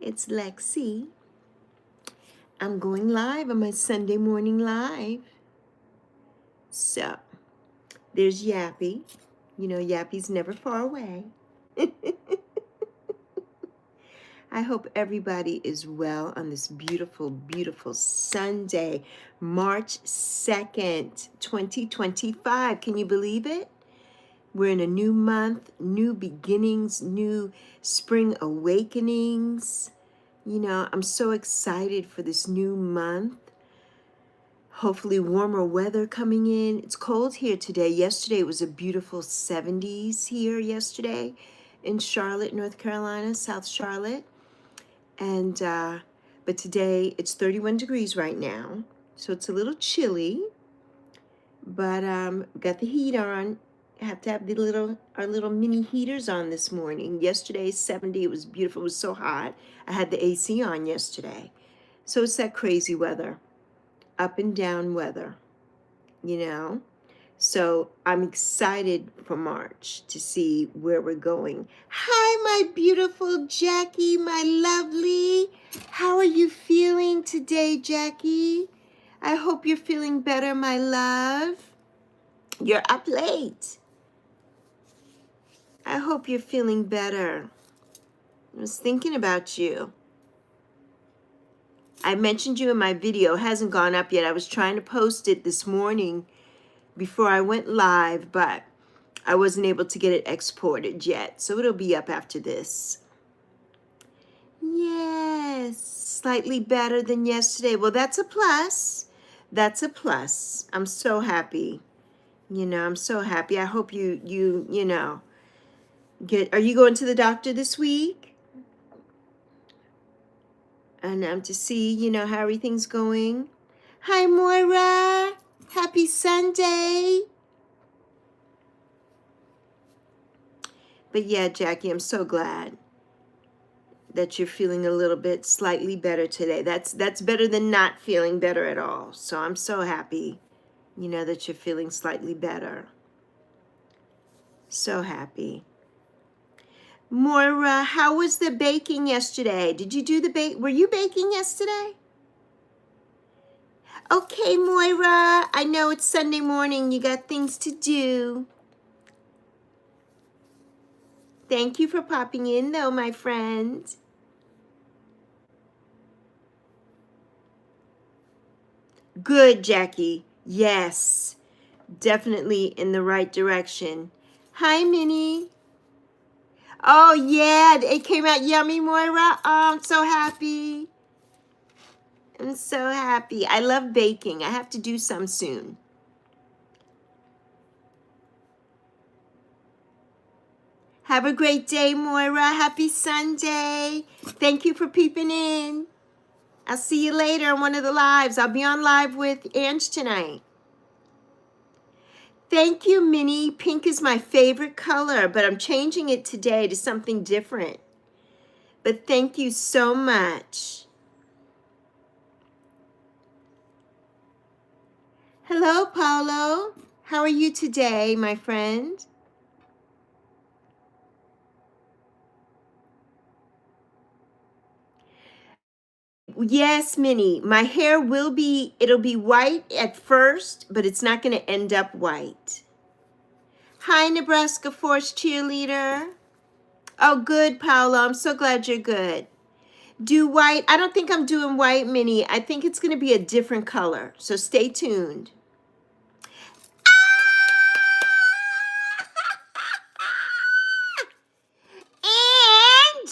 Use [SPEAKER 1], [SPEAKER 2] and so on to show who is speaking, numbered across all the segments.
[SPEAKER 1] It's Lexi. I'm going live on my Sunday morning live. So, there's Yappy. You know, Yappy's never far away. I hope everybody is well on this beautiful, beautiful Sunday, March 2nd, 2025. Can you believe it? We're in a new month, new beginnings, new spring awakenings. You know, I'm so excited for this new month. Hopefully warmer weather coming in. It's cold here today. Yesterday it was a beautiful 70s here yesterday in Charlotte, North Carolina, South Charlotte. And but today it's 31 degrees right now. So it's a little chilly. But got the heat on. Have to have our little mini heaters on this morning. Yesterday 70, it was beautiful. It was so hot. I had the AC on yesterday. So it's that crazy weather. Up and down weather, you know. So I'm excited for March to see where we're going. Hi, my beautiful Jackie, my lovely. How are you feeling today, Jackie? I hope you're feeling better, my love. You're up late. I hope you're feeling better. I was thinking about you. I mentioned you in my video. It hasn't gone up yet. I was trying to post it this morning before I went live, but I wasn't able to get it exported yet. So it'll be up after this. Yes, slightly better than yesterday. Well, that's a plus. That's a plus. I'm so happy. You know, I'm so happy. I hope you know, are you going to the doctor this week? And to see, you know, how everything's going. Hi, Moira. Happy Sunday. But yeah, Jackie, I'm so glad that you're feeling a little bit slightly better today. That's better than not feeling better at all. So I'm so happy, you know, that you're feeling slightly better. So happy. Moira, how was the baking yesterday? Did you do the bake? Were you baking yesterday? Okay, Moira, I know it's Sunday morning. You got things to do. Thank you for popping in, though, my friend. Good, Jackie. Yes, definitely in the right direction. Hi, Minnie. Oh, yeah, it came out yummy, Moira. Oh, I'm so happy. I'm so happy. I love baking. I have to do some soon. Have a great day, Moira. Happy Sunday. Thank you for peeping in. I'll see you later on one of the lives. I'll be on live with Ange tonight. Thank you, Minnie. Pink is my favorite color, but I'm changing it today to something different. But thank you so much. Hello, Paolo. How are you today, my friend? Yes, Minnie. My hair it'll be white at first, but it's not going to end up white. Hi, Nebraska Force cheerleader. Oh, good, Paolo. I'm so glad you're good. Do white. I don't think I'm doing white, Minnie. I think it's going to be a different color. So stay tuned. And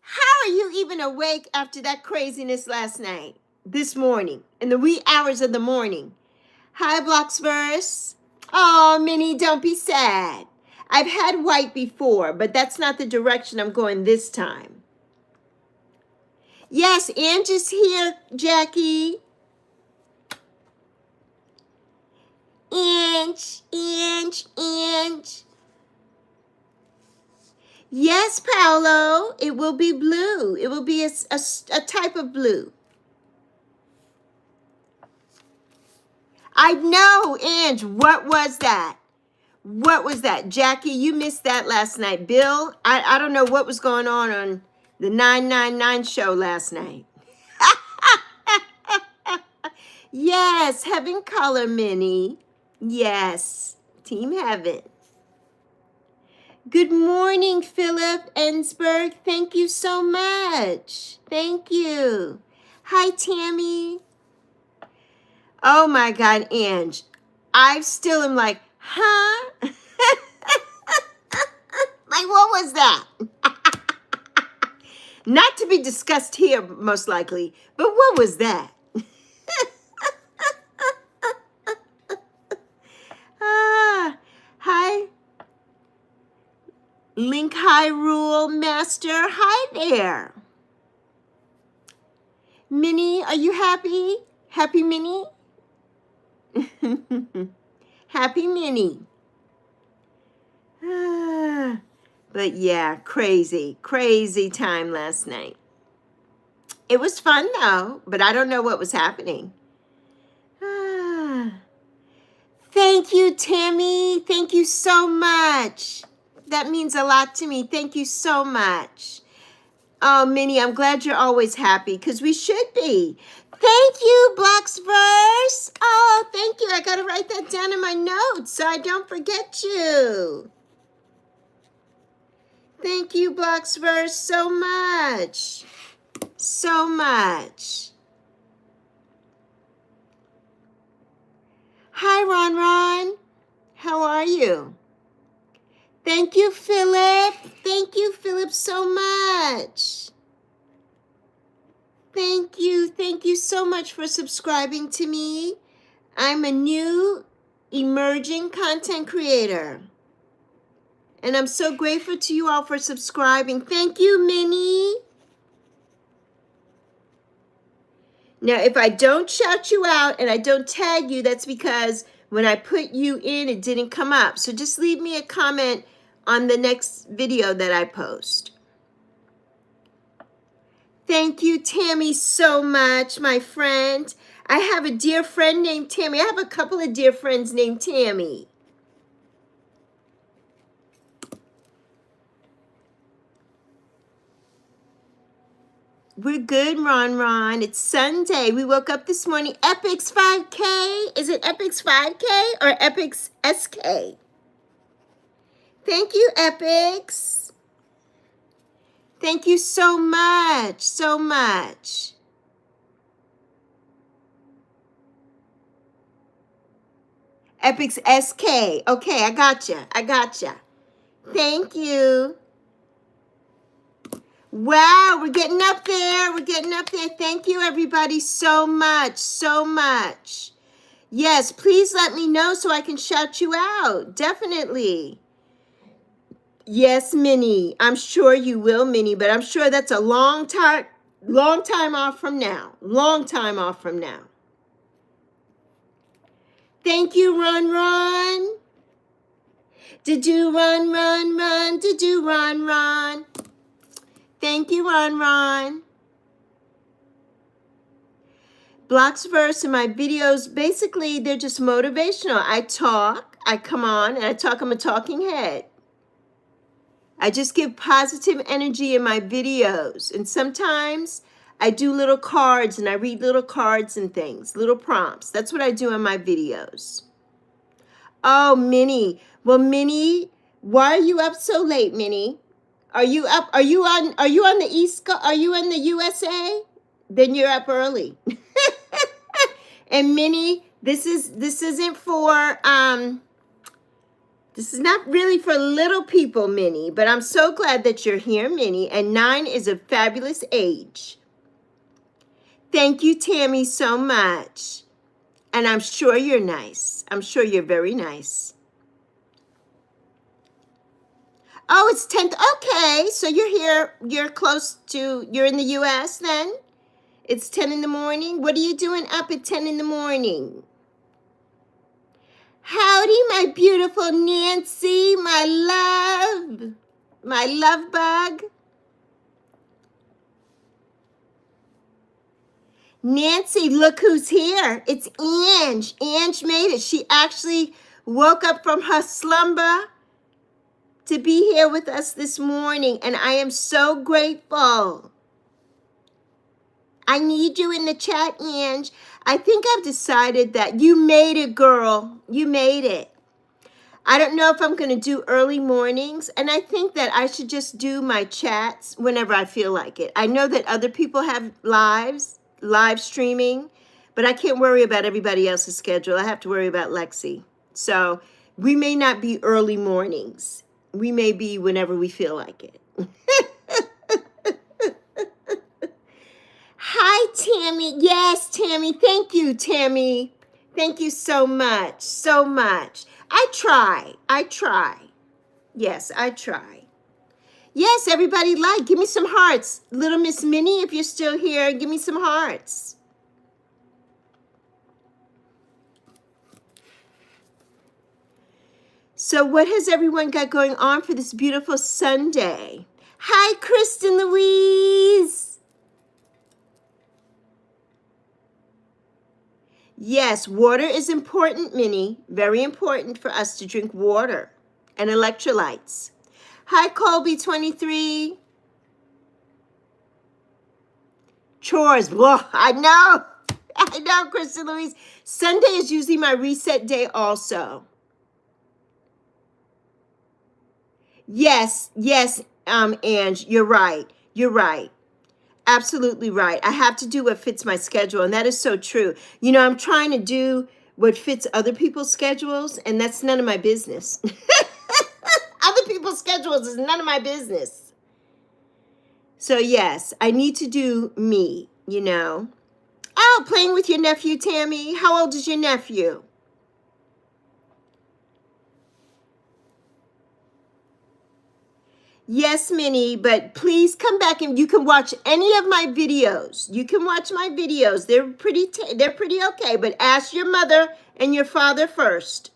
[SPEAKER 1] how are you even awake after that craziness last night? This morning, in the wee hours of the morning. Hi, Blocksverse. Oh, Minnie, don't be sad. I've had white before, but that's not the direction I'm going this time. Yes, Ange is here, Jackie. Ange. Yes, Paolo, it will be blue. It will be a type of blue. I know, Ange, what was that? What was that? Jackie, you missed that last night. Bill, I don't know what was going on The 999 show last night. Yes, Heaven Color Minnie. Yes, Team Heaven. Good morning, Philip Ensberg. Thank you so much. Thank you. Hi, Tammy. Oh my God, Ange. I still am like, huh? Like, what was that? Not to be discussed here, most likely, but what was that? Hi. Link Hyrule Master. Hi there. Minnie, are you happy? Happy Minnie? Happy Minnie. But yeah, crazy time last night. It was fun though, but I don't know what was happening. Thank you, Tammy. Thank you so much. That means a lot to me. Thank you so much. Oh, Minnie, I'm glad you're always happy because we should be. Thank you, Blocksverse. Oh, thank you. I got to write that down in my notes so I don't forget you. Thank you, Blocksverse, so much. So much. Hi, Ron. How are you? Thank you, Philip. Thank you, Philip, so much. Thank you. Thank you so much for subscribing to me. I'm a new emerging content creator. And I'm so grateful to you all for subscribing. Thank you, Minnie. Now, if I don't shout you out and I don't tag you, that's because when I put you in, it didn't come up. So just leave me a comment on the next video that I post. Thank you, Tammy, so much, my friend. I have a dear friend named Tammy. I have a couple of dear friends named Tammy. We're good, Ron. It's Sunday. We woke up this morning. Epic's 5K. Is it Epic's 5K or Epic's SK? Thank you, Epics. Thank you so much. So much. Epic's SK. Okay, I gotcha. Thank you. Wow, we're getting up there. Thank you, everybody, so much. Yes, please let me know so I can shout you out. Definitely. Yes, Minnie. I'm sure you will, Minnie, but I'm sure that's a long time off from now. Thank you, Ron. Did you run? Did you run? Thank you, Ron. Blocksverse and my videos, basically, they're just motivational. I talk, I come on, and I talk, I'm a talking head. I just give positive energy in my videos. And sometimes I do little cards and I read little cards and things, little prompts. That's what I do in my videos. Oh, Minnie. Well, Minnie, why are you up so late, Minnie? Are you on the East Coast? Are you in the USA? Then you're up early. And Minnie, this isn't for this is not really for little people, Minnie, but I'm so glad that you're here, Minnie, and 9 is a fabulous age. Thank you, Tammy, so much. And I'm sure you're nice. I'm sure you're very nice. Oh, it's 10th. Okay, so you're here. You're in the U.S. then? It's 10 in the morning. What are you doing up at 10 in the morning? Howdy, my beautiful Nancy, my love bug. Nancy, look who's here. It's Ange made it. She actually woke up from her slumber to be here with us this morning, and I am so grateful. I need you in the chat, Ange. I think I've decided that you made it, girl. You made it. I don't know if I'm going to do early mornings, and I think that I should just do my chats whenever I feel like it. I know that other people have live streaming, but I can't worry about everybody else's schedule. I have to worry about Lexi. So we may not be early mornings. We may be whenever we feel like it. Hi, Tammy. Yes, Tammy. Thank you, Tammy. Thank you so much. So much. I try. Yes, I try. Yes, everybody like. Give me some hearts. Little Miss Minnie, if you're still here, give me some hearts. So what has everyone got going on for this beautiful Sunday? Hi, Kristen Louise. Yes, water is important, Minnie. Very important for us to drink water and electrolytes. Hi, Colby23. Chores. Whoa, I know, Kristen Louise. Sunday is usually my reset day also. Yes, Ange, you're right. Absolutely right. I have to do what fits my schedule, and that is so true. You know, I'm trying to do what fits other people's schedules, and that's none of my business. Other people's schedules is none of my business. So yes, I need to do me, you know. Oh, playing with your nephew, Tammy. How old is your nephew? Yes, Minnie, but please come back and you can watch any of my videos. You can watch my videos. They're pretty okay, but ask your mother and your father first.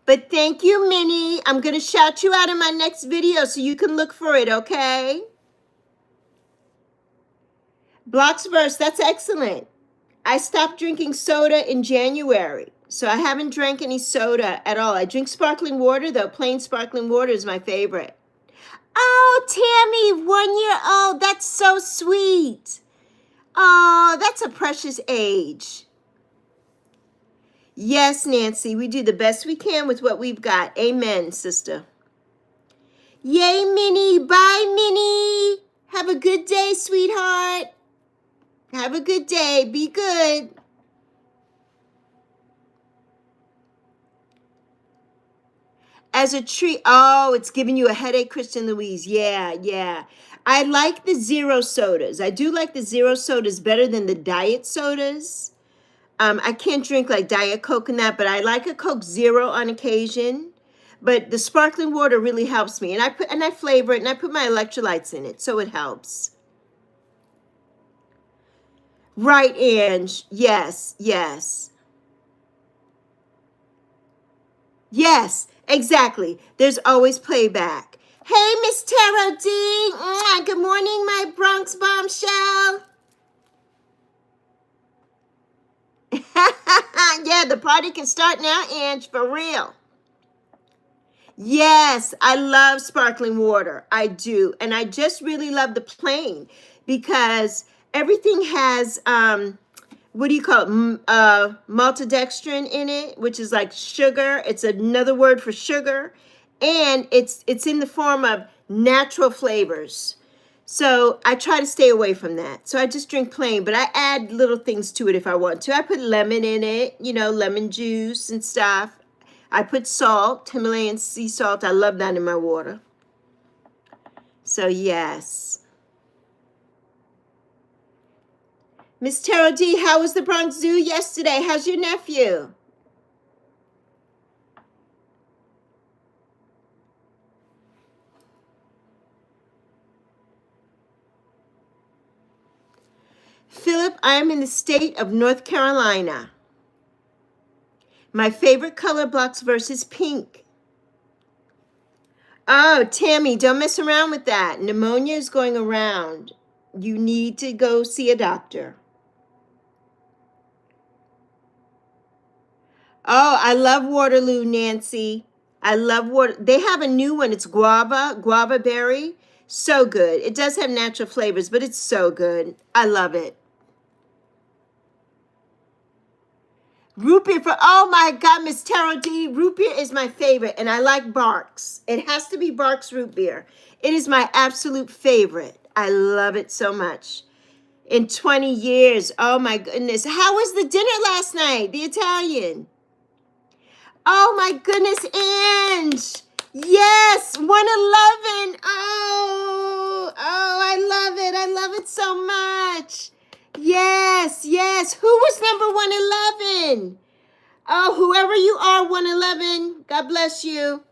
[SPEAKER 1] But thank you, Minnie. I'm going to shout you out in my next video so you can look for it, okay? Blocks verse, that's excellent. I stopped drinking soda in January, so I haven't drank any soda at all. I drink sparkling water, though. Plain sparkling water is my favorite. Oh, Tammy, 1 year old. That's so sweet. Oh, that's a precious age. Yes, Nancy, we do the best we can with what we've got. Amen, sister. Yay, Minnie. Bye, Minnie. Have a good day, sweetheart. Have a good day. Be good. As a treat. Oh, it's giving you a headache, Kristen Louise. Yeah. I like the zero sodas. I do like the zero sodas better than the diet sodas. I can't drink like Diet Coke and that, but I like a Coke Zero on occasion. But the sparkling water really helps me. And I flavor it and I put my electrolytes in it, so it helps. Right, Ange. Yes. Yes, exactly. There's always playback. Hey, Miss Taro D. Good morning, my Bronx bombshell. Yeah, the party can start now, Ange, for real. Yes, I love sparkling water. I do. And I just really love the plain because everything has, what do you call it? Maltodextrin in it, which is like sugar. It's another word for sugar. And it's in the form of natural flavors. So I try to stay away from that. So I just drink plain, but I add little things to it if I want to. I put lemon in it, you know, lemon juice and stuff. I put salt, Himalayan sea salt. I love that in my water. So yes. Miss Taro D, how was the Bronx Zoo yesterday? How's your nephew? Philip, I am in the state of North Carolina. My favorite color blocks versus pink. Oh, Tammy, don't mess around with that. Pneumonia is going around. You need to go see a doctor. Oh, I love Waterloo, Nancy. I love water. They have a new one. It's guava berry. So good. It does have natural flavors, but it's so good. I love it. Root beer for, oh my God, Miss Terrell D. Root beer is my favorite, and I like Barks. It has to be Barks root beer. It is my absolute favorite. I love it so much. In 20 years, oh my goodness. How was the dinner last night? The Italian. Oh my goodness, Ange. Yes, 111. Oh, I love it. I love it so much. Yes, yes. Who was number 111? Oh, whoever you are, 111. God bless you.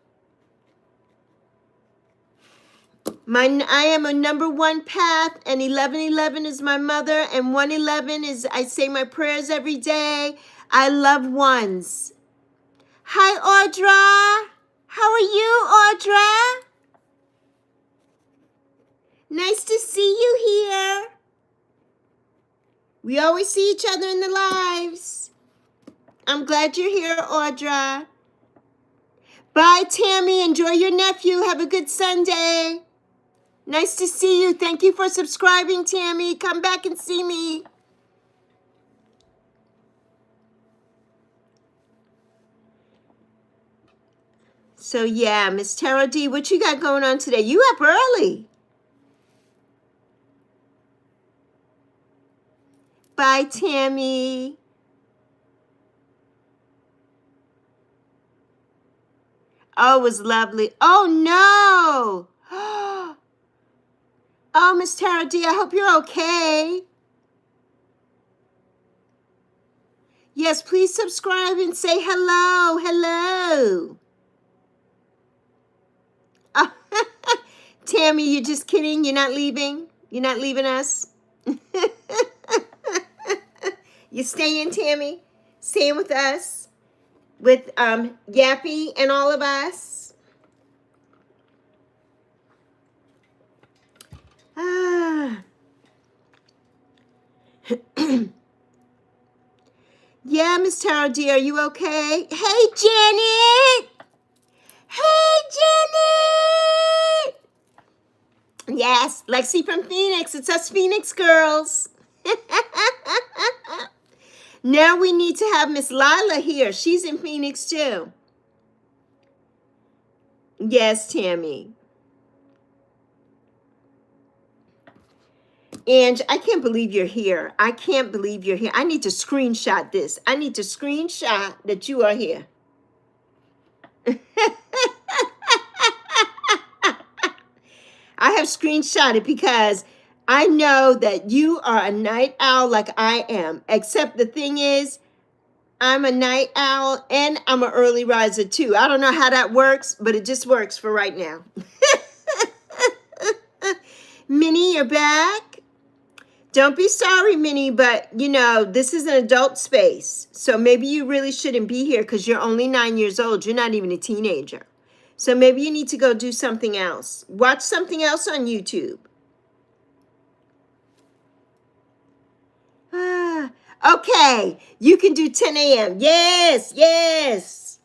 [SPEAKER 1] I am a number 1 path, and 1111 is my mother, and 111 is, I say my prayers every day. I love ones. Hi, Audra. How are you, Audra? Nice to see you here. We always see each other in the lives. I'm glad you're here, Audra. Bye, Tammy. Enjoy your nephew. Have a good Sunday. Nice to see you. Thank you for subscribing, Tammy. Come back and see me. So, yeah, Miss Tara D, what you got going on today? You up early. Bye, Tammy. Oh, it was lovely. Oh, no. Oh, Miss Tara D, I hope you're okay. Yes, please subscribe and say hello. Hello. Oh, Tammy, you're just kidding? You're not leaving? You're not leaving us? You staying, Tammy? Staying with us? With Yappy and all of us? Ah. Yeah, Miss Tara D, are you okay? Hey, Janet! Hey, Janet! Yes, Lexi from Phoenix. It's us Phoenix girls. Now we need to have Miss Lila here. She's in Phoenix too. Yes, Tammy. And I can't believe you're here. I can't believe you're here. I need to screenshot this. I need to screenshot that you are here. I have screenshotted because I know that you are a night owl like I am. Except the thing is, I'm a night owl and I'm an early riser too. I don't know how that works, but it just works for right now. Minnie, you're back. Don't be sorry, Minnie, but you know, this is an adult space. So maybe you really shouldn't be here because you're only 9 years old. You're not even a teenager. So maybe you need to go do something else. Watch something else on YouTube. Okay, you can do 10 a.m. Yes, yes.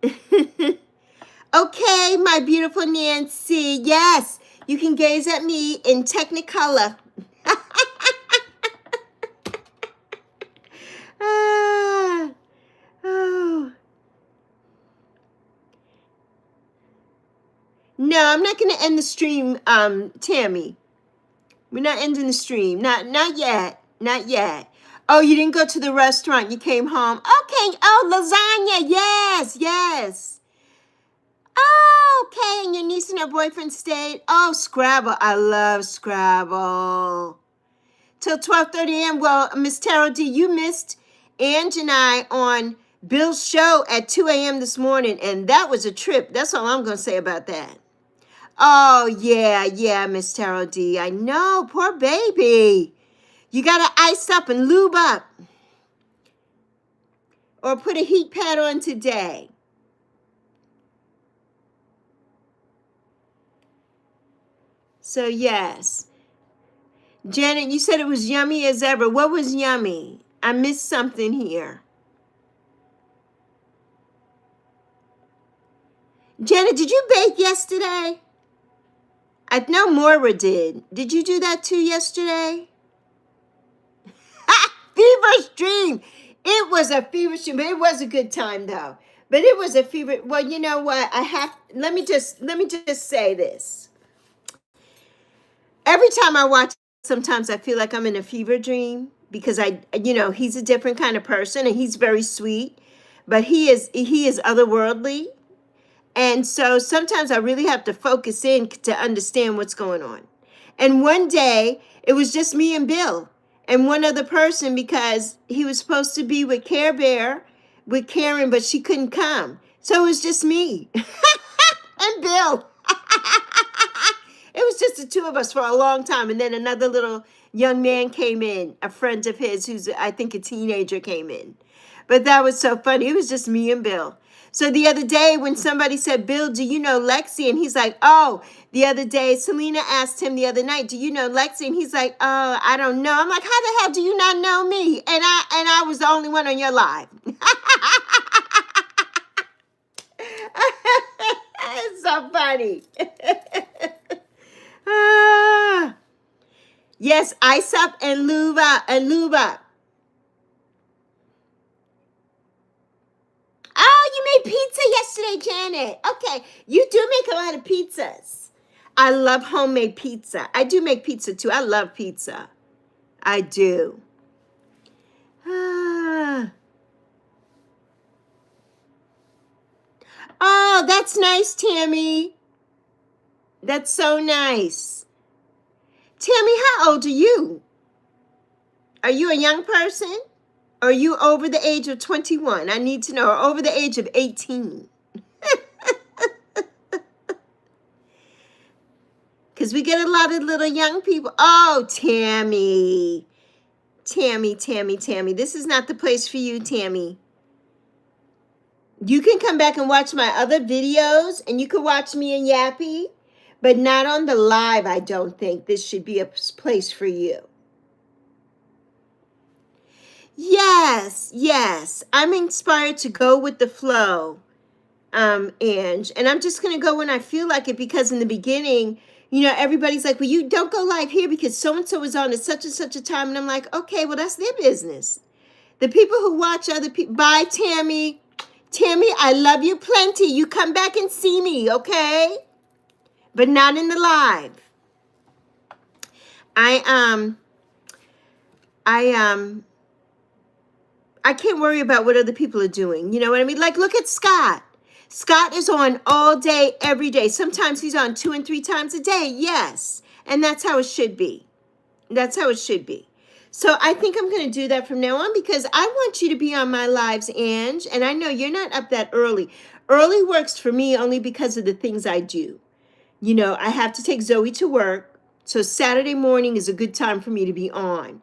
[SPEAKER 1] Okay, my beautiful Nancy. Yes, you can gaze at me in Technicolor. Oh. No, I'm not going to end the stream, Tammy. We're not ending the stream. Not yet. Not yet. Oh, you didn't go to the restaurant. You came home. Okay. Oh, lasagna. Yes, yes. Oh, okay. And your niece and her boyfriend stayed. Oh, Scrabble. I love Scrabble. Till 12:30 a.m. Well, Miss Tara D, you missed Ange and I on Bill's show at 2 a.m. this morning, and that was a trip. That's all I'm going to say about that. Oh, yeah, Miss Tara D. I know, poor baby. You got to ice up and lube up. Or put a heat pad on today. So, yes. Janet, you said it was yummy as ever. What was yummy? I missed something here. Janet, did you bake yesterday? I know Moira did. Did you do that too yesterday? Feverish dream. It was a feverish dream. It was a good time though. But it was a fever. Well, you know what? Let me just say this. Every time I watch, sometimes I feel like I'm in a fever dream because he's a different kind of person and he's very sweet, but he is otherworldly. And so sometimes I really have to focus in to understand what's going on. And one day it was just me and Bill and one other person because he was supposed to be with Care Bear, with Karen, but she couldn't come. So it was just me and Bill. It was just the two of us for a long time. And then another little young man came in, a friend of his who's, I think, a teenager came in. But that was so funny. It was just me and Bill. So the other day when somebody said, Bill, do you know Lexi? And he's like, oh, the other day, Selena asked him the other night, do you know Lexi? And he's like, oh, I don't know. I'm like, how the hell do you not know me? And I was the only one on your live. It's so funny. Yes, ice up and lube up. Oh, you made pizza yesterday, Janet. Okay, you do make a lot of pizzas. I love homemade pizza. I do make pizza too. I love pizza. I do. Oh, that's nice, Tammy. That's so nice. Tammy, how old are you? Are you a young person? Are you over the age of 21? I need to know. Or over the age of 18? Because we get a lot of little young people. Oh, Tammy. Tammy. This is not the place for you, Tammy. You can come back and watch my other videos, and you can watch me and Yappy, but not on the live, I don't think. This should be a place for you. Yes. I'm inspired to go with the flow, Ange. And I'm just going to go when I feel like it because in the beginning, everybody's like, well, you don't go live here because so-and-so is on at such and such a time. And I'm like, okay, well, that's their business. The people who watch other people. Bye, Tammy. Tammy, I love you plenty. You come back and see me, okay? But not in the live. I can't worry about what other people are doing. You know what I mean? Like, look at Scott. Scott is on all day, every day. Sometimes he's on 2 and 3 times a day. Yes. And that's how it should be. That's how it should be. So I think I'm going to do that from now on because I want you to be on my lives, Ange. And I know you're not up that early. Early works for me only because of the things I do. I have to take Zoe to work. So Saturday morning is a good time for me to be on.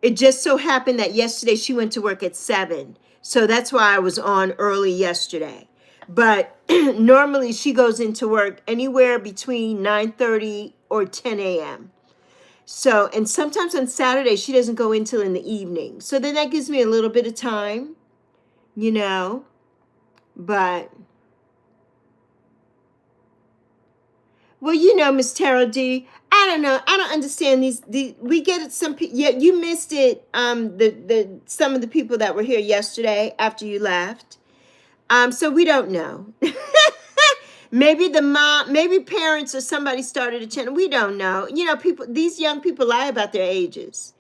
[SPEAKER 1] It just so happened that yesterday she went to work at 7. So that's why I was on early yesterday. But normally she goes into work anywhere between 9:30 or 10 a.m. So, and sometimes on Saturday she doesn't go until in the evening. So then that gives me a little bit of time, but... Well, Miss Tara D, I don't know. I don't understand these. We get it. Yeah, you missed it. Some of the people that were here yesterday after you left. So we don't know. Maybe the mom, maybe parents or somebody started a channel. We don't know. These young people lie about their ages,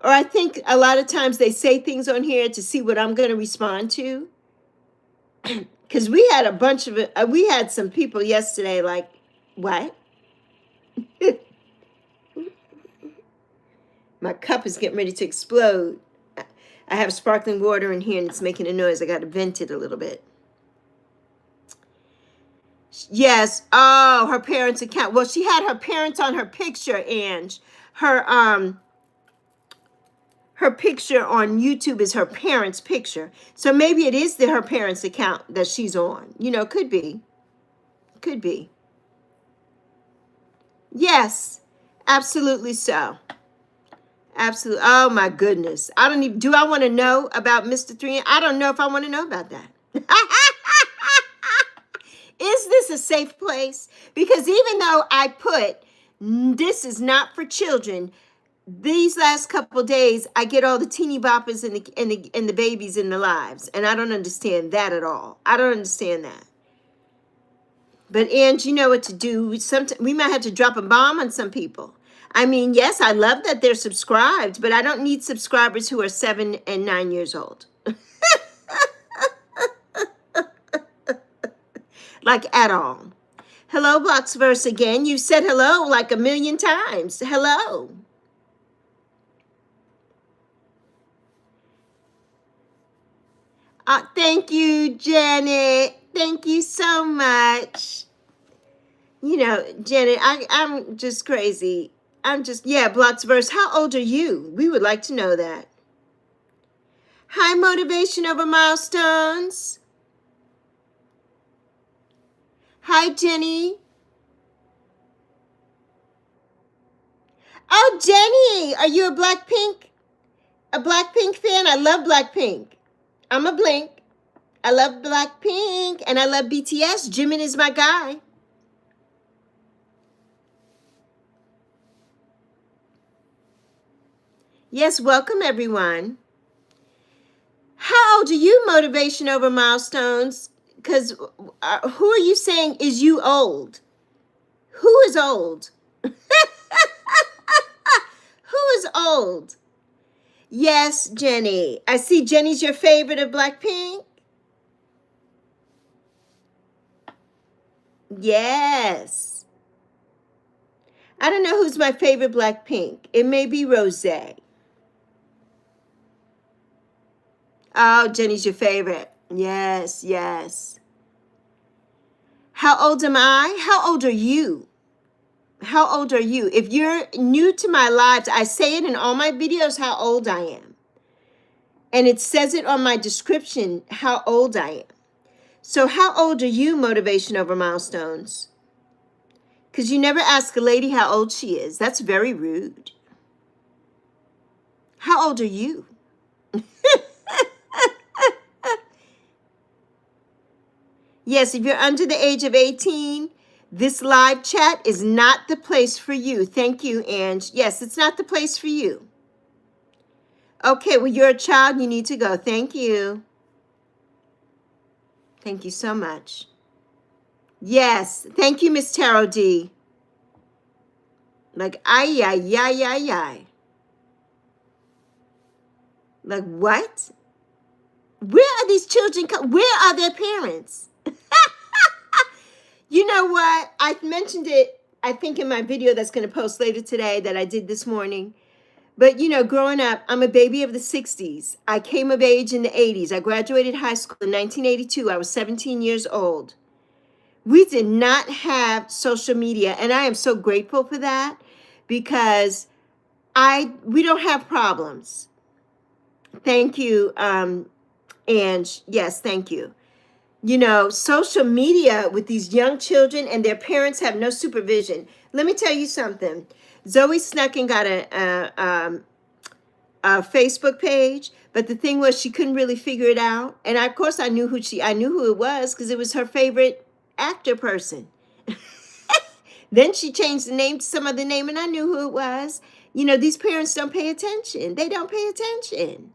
[SPEAKER 1] or I think a lot of times they say things on here to see what I'm going to respond to. Because we had a bunch of it. We had some people yesterday like. What? My cup is getting ready to explode. I have sparkling water in here and it's making a noise. I got to vent it a little bit. Yes. Oh, her parents' account. Well, she had her parents on her picture, Ange. Her picture on YouTube is her parents' picture. So maybe it is her parents' account that she's on. Could be. Could be. Yes, absolutely so. Absolutely. Oh my goodness. I don't even, do I want to know about Mr. 3? I don't know if I want to know about that. Is this a safe place? Because even though I put, this is not for children, these last couple days, I get all the teeny boppers and the babies in the lives. And I don't understand that at all. I don't understand that. But Ange, you know what to do. We might have to drop a bomb on some people. I mean, yes, I love that they're subscribed, but I don't need subscribers who are 7 and 9 years old. Like at all. Hello, Blocksverse again. You said hello like a million times. Hello. Thank you, Janet. Thank you so much. You know, Janet, I'm just crazy. Yeah, Blocksverse. How old are you? We would like to know that. Hi, Motivation Over Milestones. Hi, Jenny. Oh, Jenny, are you a Blackpink fan? I love Blackpink. I'm a Blink. I love Blackpink and I love BTS. Jimin is my guy. Yes, welcome everyone. How old are you, Motivation Over Milestones? Because who are you saying is you old? Who is old? Who is old? Yes, Jenny. I see Jenny's your favorite of Blackpink. Yes. I don't know who's my favorite Blackpink. It may be Rosé. Oh, Jenny's your favorite. Yes, yes. How old am I? How old are you? How old are you? If you're new to my lives, I say it in all my videos how old I am. And it says it on my description how old I am. So how old are you, Motivation Over Milestones? Because you never ask a lady how old she is. That's very rude. How old are you? Yes, if you're under the age of 18, this live chat is not the place for you. Thank you, Ange. Yes, it's not the place for you. Okay, well, you're a child. You need to go. Thank you. Thank you so much. Yes, thank you, Miss Tarot D. Like, ay, ay, ay, ay, ay. Like, what? Where are these children? Where are their parents? You know what? I mentioned it, I think, in my video that's going to post later today that I did this morning. But, you know, growing up, I'm a baby of the 60s. I came of age in the 80s. I graduated high school in 1982. I was 17 years old. We did not have social media, and I am so grateful for that because we don't have problems. Thank you, Ange. Yes, thank you. You know, social media with these young children and their parents have no supervision. Let me tell you something. Zoe snuck and got a Facebook page, but the thing was she couldn't really figure it out. And of course, I knew who it was because it was her favorite actor person. Then she changed the name to some other name, and I knew who it was. You know, these parents don't pay attention. They don't pay attention.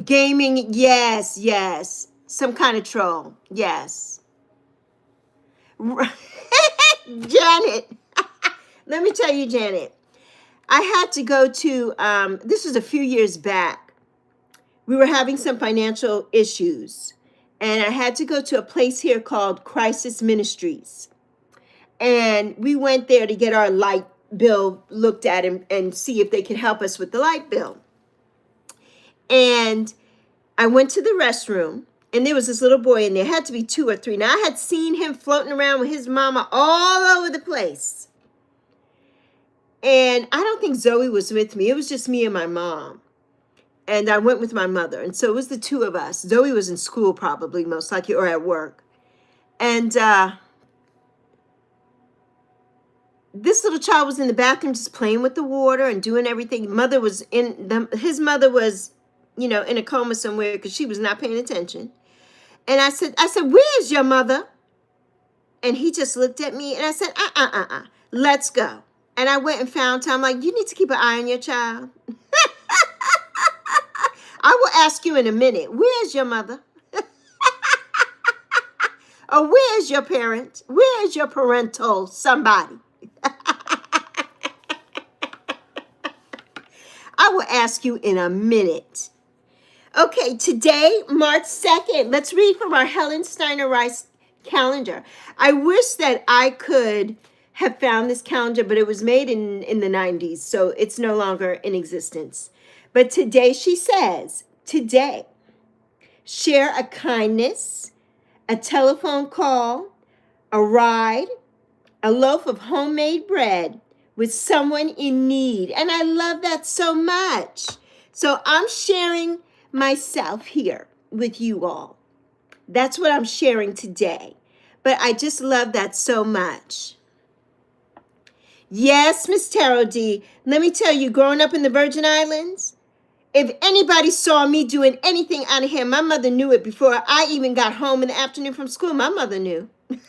[SPEAKER 1] Gaming, yes, yes. Some kind of troll, yes. Janet, let me tell you, Janet, I had to go to, this was a few years back. We were having some financial issues, and I had to go to a place here called Crisis Ministries. And we went there to get our light bill looked at and see if they could help us with the light bill. And I went to the restroom, and there was this little boy in there. Had to be 2 or 3. Now, I had seen him floating around with his mama all over the place. And I don't think Zoe was with me. It was just me and my mom. And I went with my mother. And so it was the 2 of us. Zoe was in school probably, most likely, or at work. And this little child was in the bathroom just playing with the water and doing everything. His mother was, you know, in a coma somewhere because she was not paying attention. And I said, where's your mother? And he just looked at me and I said, let's go. And I went and found her. I'm like, you need to keep an eye on your child. I will ask you in a minute, where's your mother? Or where's your parent? Where's your parental somebody? I will ask you in a minute. Okay, today, March 2nd, let's read from our Helen Steiner Rice calendar. I wish that I could have found this calendar, but it was made in the 90s, so it's no longer in existence. But today she says, today, share a kindness, a telephone call, a ride, a loaf of homemade bread with someone in need. And I love that so much. So I'm sharing myself here with you all. That's what I'm sharing today. But I just love that so much. Yes, Miss Tarot D. Let me tell you, growing up in the Virgin Islands, if anybody saw me doing anything out of here, my mother knew it before I even got home in the afternoon from school. My mother knew. And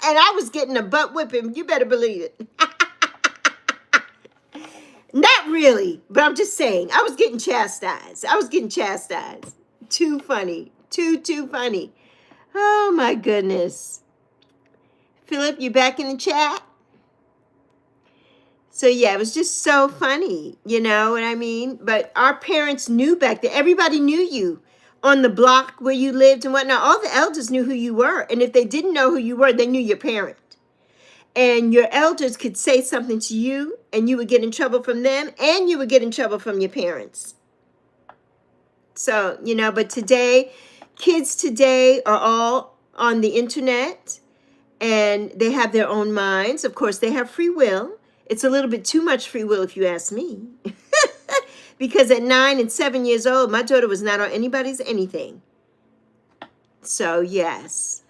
[SPEAKER 1] I was getting a butt whipping. You better believe it. Not really, but I'm just saying. I was getting chastised. Too funny. Too funny. Oh, my goodness. Philip, you back in the chat? So, yeah, it was just so funny. You know what I mean? But our parents knew back then. Everybody knew you on the block where you lived and whatnot. All the elders knew who you were. And if they didn't know who you were, they knew your parent. And your elders could say something to you, and you would get in trouble from them, and you would get in trouble from your parents. So, you know, but today, kids today are all on the internet, and they have their own minds. Of course, they have free will. It's a little bit too much free will, if you ask me. Because at 9 and 7 years old, my daughter was not on anybody's anything. So, yes.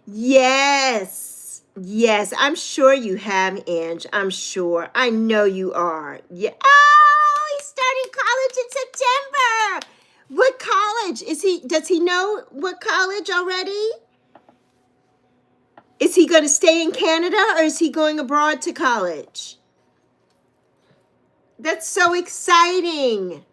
[SPEAKER 1] Yes, I'm sure you have, Ange. I'm sure. I know you are. Yeah. Oh, he's starting college in September. What college is he? Does he know what college already? Is he going to stay in Canada or is he going abroad to college? That's so exciting.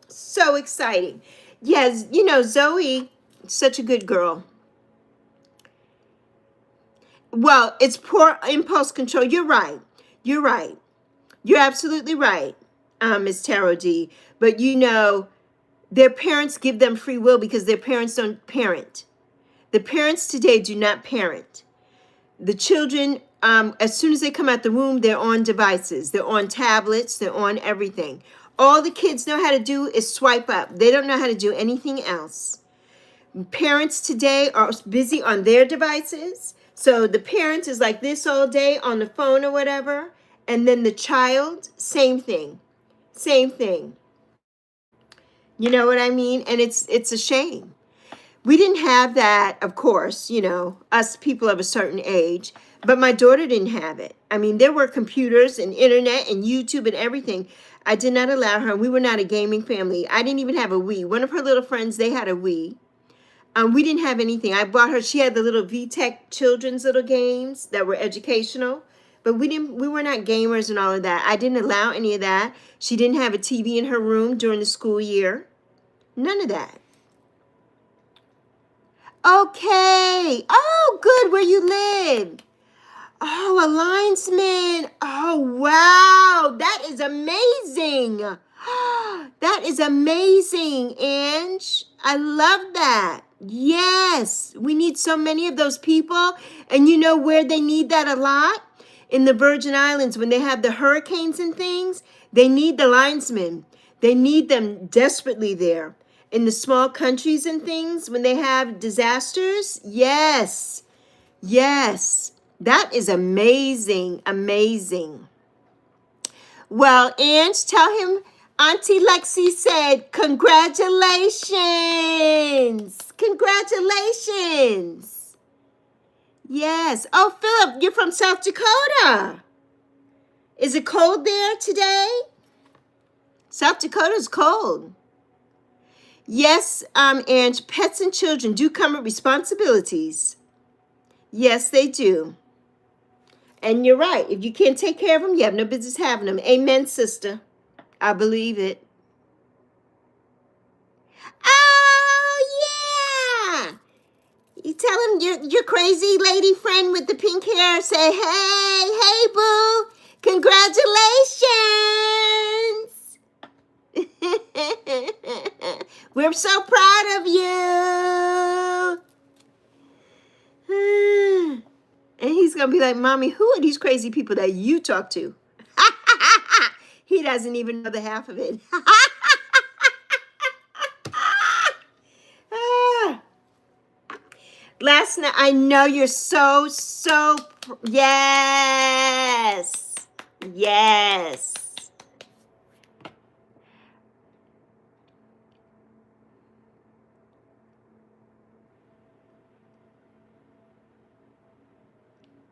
[SPEAKER 1] So exciting. Yes, you know, Zoe, such a good girl. Well, it's poor impulse control. You're right. You're absolutely right, Ms. Tarot D. But you know, their parents give them free will because their parents don't parent. The parents today do not parent. The children, as soon as they come out the womb, they're on devices. They're on tablets. They're on everything. All the kids know how to do is swipe up. They don't know how to do anything else. Parents today are busy on their devices. So the parent is like this all day on the phone or whatever. And then the child, same thing. You know what I mean? And it's a shame. We didn't have that, of course, you know, us people of a certain age. But my daughter didn't have it. I mean, there were computers and internet and YouTube and everything. I did not allow her. We were not a gaming family. I didn't even have a Wii. One of her little friends, they had a Wii. We didn't have anything. I bought her, she had the little VTech children's little games that were educational. But we were not gamers and all of that. I didn't allow any of that. She didn't have a TV in her room during the school year. None of that. Okay. Oh, good. Where you live. Oh, a linesman. Oh, wow. That is amazing. That is amazing, Ange. I love that. Yes. We need so many of those people. And you know where they need that a lot? In the Virgin Islands, when they have the hurricanes and things, they need the linesmen. They need them desperately there. In the small countries and things, when they have disasters, yes. That is amazing. Well, Ange, tell him Auntie Lexi said, congratulations. Yes. Oh, Philip, you're from South Dakota. Is it cold there today? South Dakota's cold. Yes, and pets and children do come with responsibilities. Yes, they do. And you're right. If you can't take care of them, you have no business having them. Amen, sister. I believe it. Oh, yeah. You tell him your crazy lady friend with the pink hair, say, hey, boo, congratulations. We're so proud of you. And he's going to be like, Mommy, who are these crazy people that you talk to? He doesn't even know the half of it. Last night, I know you're so, yes. Yes.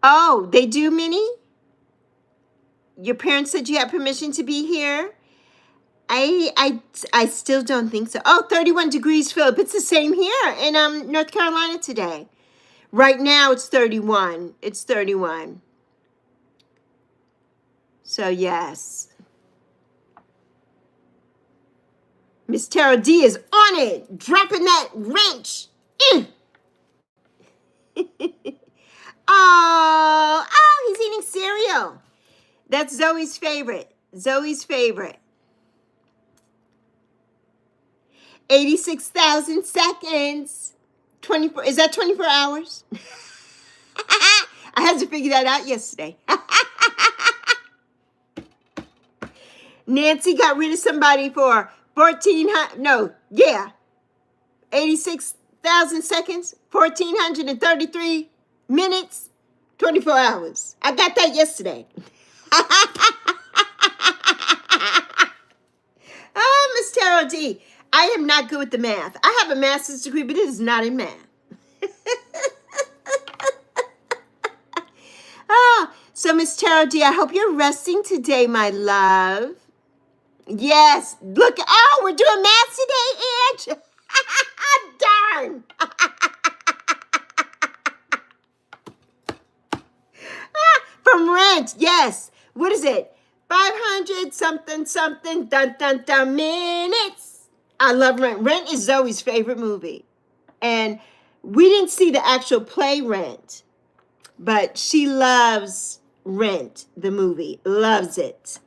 [SPEAKER 1] Oh, they do, Minnie? Your parents said you had permission to be here? I still don't think so. Oh, 31 degrees, Philip. It's the same here in North Carolina today. Right now, it's 31. It's 31. So, yes. Miss Tara D is on it, dropping that wrench. Oh, he's eating cereal. That's Zoe's favorite. Zoe's favorite. 86,000 seconds. 24. Is that 24 hours? I had to figure that out yesterday. Nancy got rid of somebody for 1,400. No, yeah. 86,000 seconds, 1,433 minutes, 24 hours. I got that yesterday. Oh, Miss Tara D. I am not good with the math. I have a master's degree, but it is not in math. So Miss Tara D, I hope you're resting today, my love. Yes. Look, oh, we're doing math today, Ange. Darn. From rent, yes. What is it? 500 something, dun, minutes. I love Rent. Rent is Zoe's favorite movie. And we didn't see the actual play Rent, but she loves Rent, the movie. Loves it.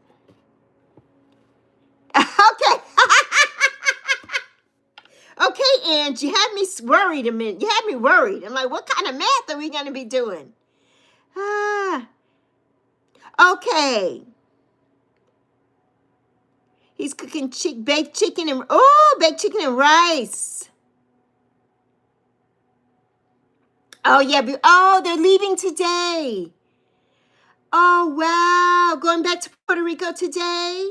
[SPEAKER 1] Okay. Okay, Ange, you had me worried a minute. You had me worried. I'm like, what kind of math are we going to be doing? Okay. He's cooking baked chicken and rice. Oh, yeah. Oh, they're leaving today. Oh, wow. Going back to Puerto Rico today?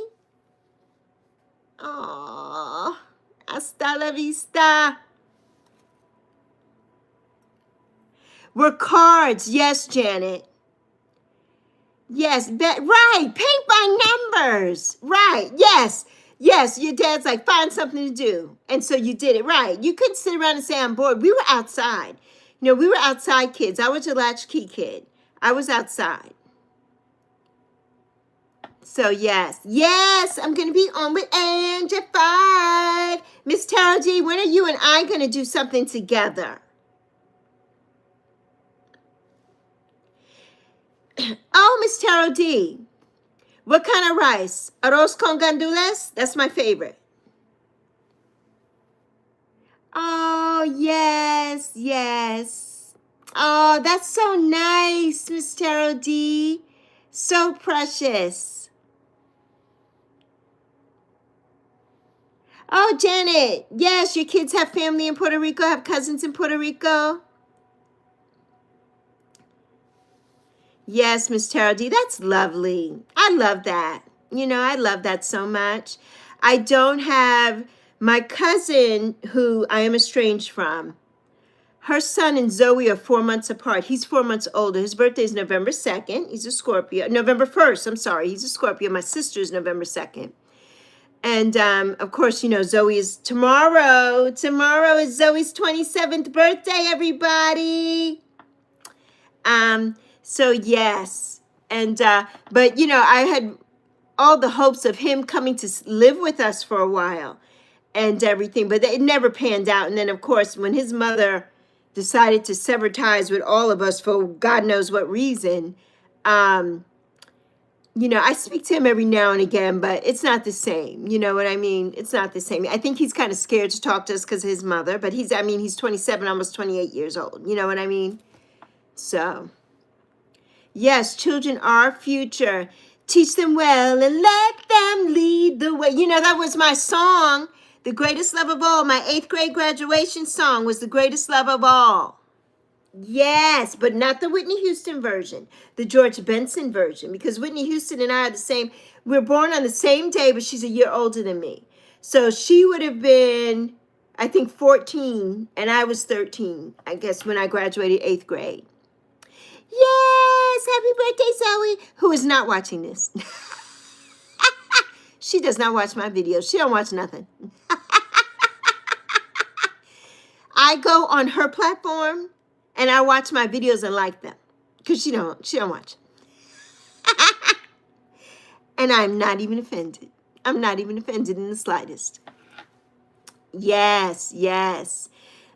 [SPEAKER 1] Oh, hasta la vista. We're cards. Yes, Janet. Yes, right. Paint by numbers. Right. Yes. Yes, your dad's like, find something to do. And so you did it. Right. You couldn't sit around and say, I'm bored. We were outside. You know, we were outside kids. I was a latchkey kid. I was outside. So, yes. Yes, I'm going to be on with Ange at 5. Miss Tara G, when are you and I going to do something together? Oh, Miss Tara D, what kind of rice? Arroz con gandules? That's my favorite. Oh, yes, yes. Oh, that's so nice, Miss Tara D. So precious. Oh, Janet, yes, your kids have family in Puerto Rico, have cousins in Puerto Rico. Yes, Miss Tara D, that's lovely. I love that. You know, I love that so much. I don't have my cousin who I am estranged from. Her son and Zoe are 4 months apart. He's 4 months older. His birthday is November 2nd. He's a Scorpio. November 1st, I'm sorry. He's a Scorpio. My sister is November 2nd. And of course, you know, Zoe is tomorrow. Tomorrow is Zoe's 27th birthday, everybody. So yes. And but you know, I had all the hopes of him coming to live with us for a while and everything, but it never panned out. And then of course, when his mother decided to sever ties with all of us for God knows what reason, you know, I speak to him every now and again, but it's not the same. You know what I mean? It's not the same. I think he's kind of scared to talk to us because of his mother, but he's 27, almost 28 years old. You know what I mean? So, yes, children are our future. Teach them well and let them lead the way. You know, that was my song. The greatest love of all. My 8th grade graduation song was The Greatest Love of All. Yes, but not the Whitney Houston version, the George Benson version, because Whitney Houston and I are the same. We're born on the same day, but she's a year older than me. So she would have been, I think, 14, and I was 13, I guess, when I graduated 8th grade. Yes, happy birthday, Zoe, who is not watching this. She does not watch my videos. She don't watch nothing. I go on her platform and I watch my videos and like them because she don't watch. And I'm not even offended. I'm not even offended in the slightest. Yes, yes.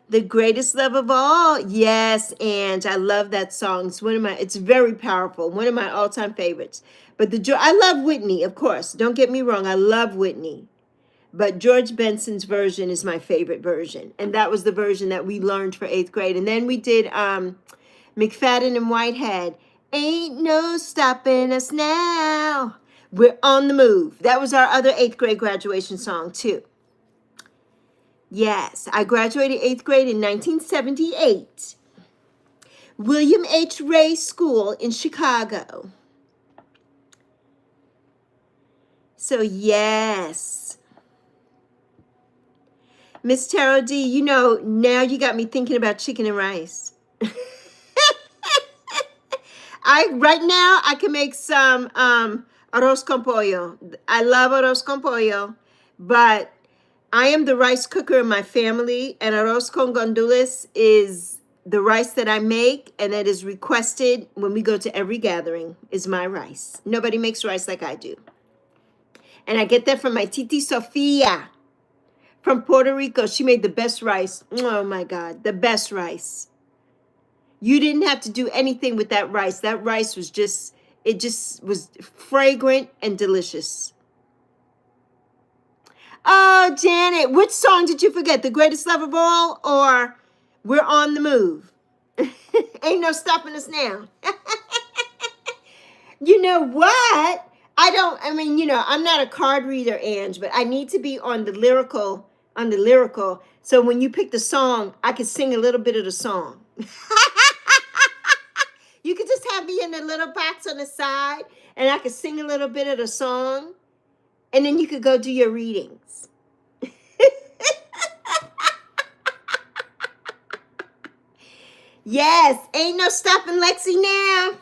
[SPEAKER 1] The greatest love of all. Yes, and I love that song. It's very powerful. One of my all-time favorites. But I love Whitney, of course. Don't get me wrong. I love Whitney. But George Benson's version is my favorite version. And that was the version that we learned for 8th grade. And then we did McFadden and Whitehead. Ain't no stopping us now. We're on the move. That was our other 8th grade graduation song, too. Yes, I graduated 8th grade in 1978. William H. Ray School in Chicago. So, yes. Miss Taro D, you know, now you got me thinking about chicken and rice. Right now, I can make some arroz con pollo. I love arroz con pollo, but I am the rice cooker in my family, and arroz con gandules is the rice that I make, and that is requested when we go to every gathering, is my rice. Nobody makes rice like I do. And I get that from my Titi Sofia from Puerto Rico. She made the best rice. Oh, my God, the best rice. You didn't have to do anything with that rice. That rice was it just was fragrant and delicious. Oh, Janet, which song did you forget? The Greatest Love of All or We're on the Move? Ain't no stopping us now. You know what? I'm not a card reader, Ange, but I need to be on the lyrical. So when you pick the song, I can sing a little bit of the song. You could just have me in the little box on the side, and I could sing a little bit of the song, and then you could go do your readings. Yes, ain't no stopping Lexi now.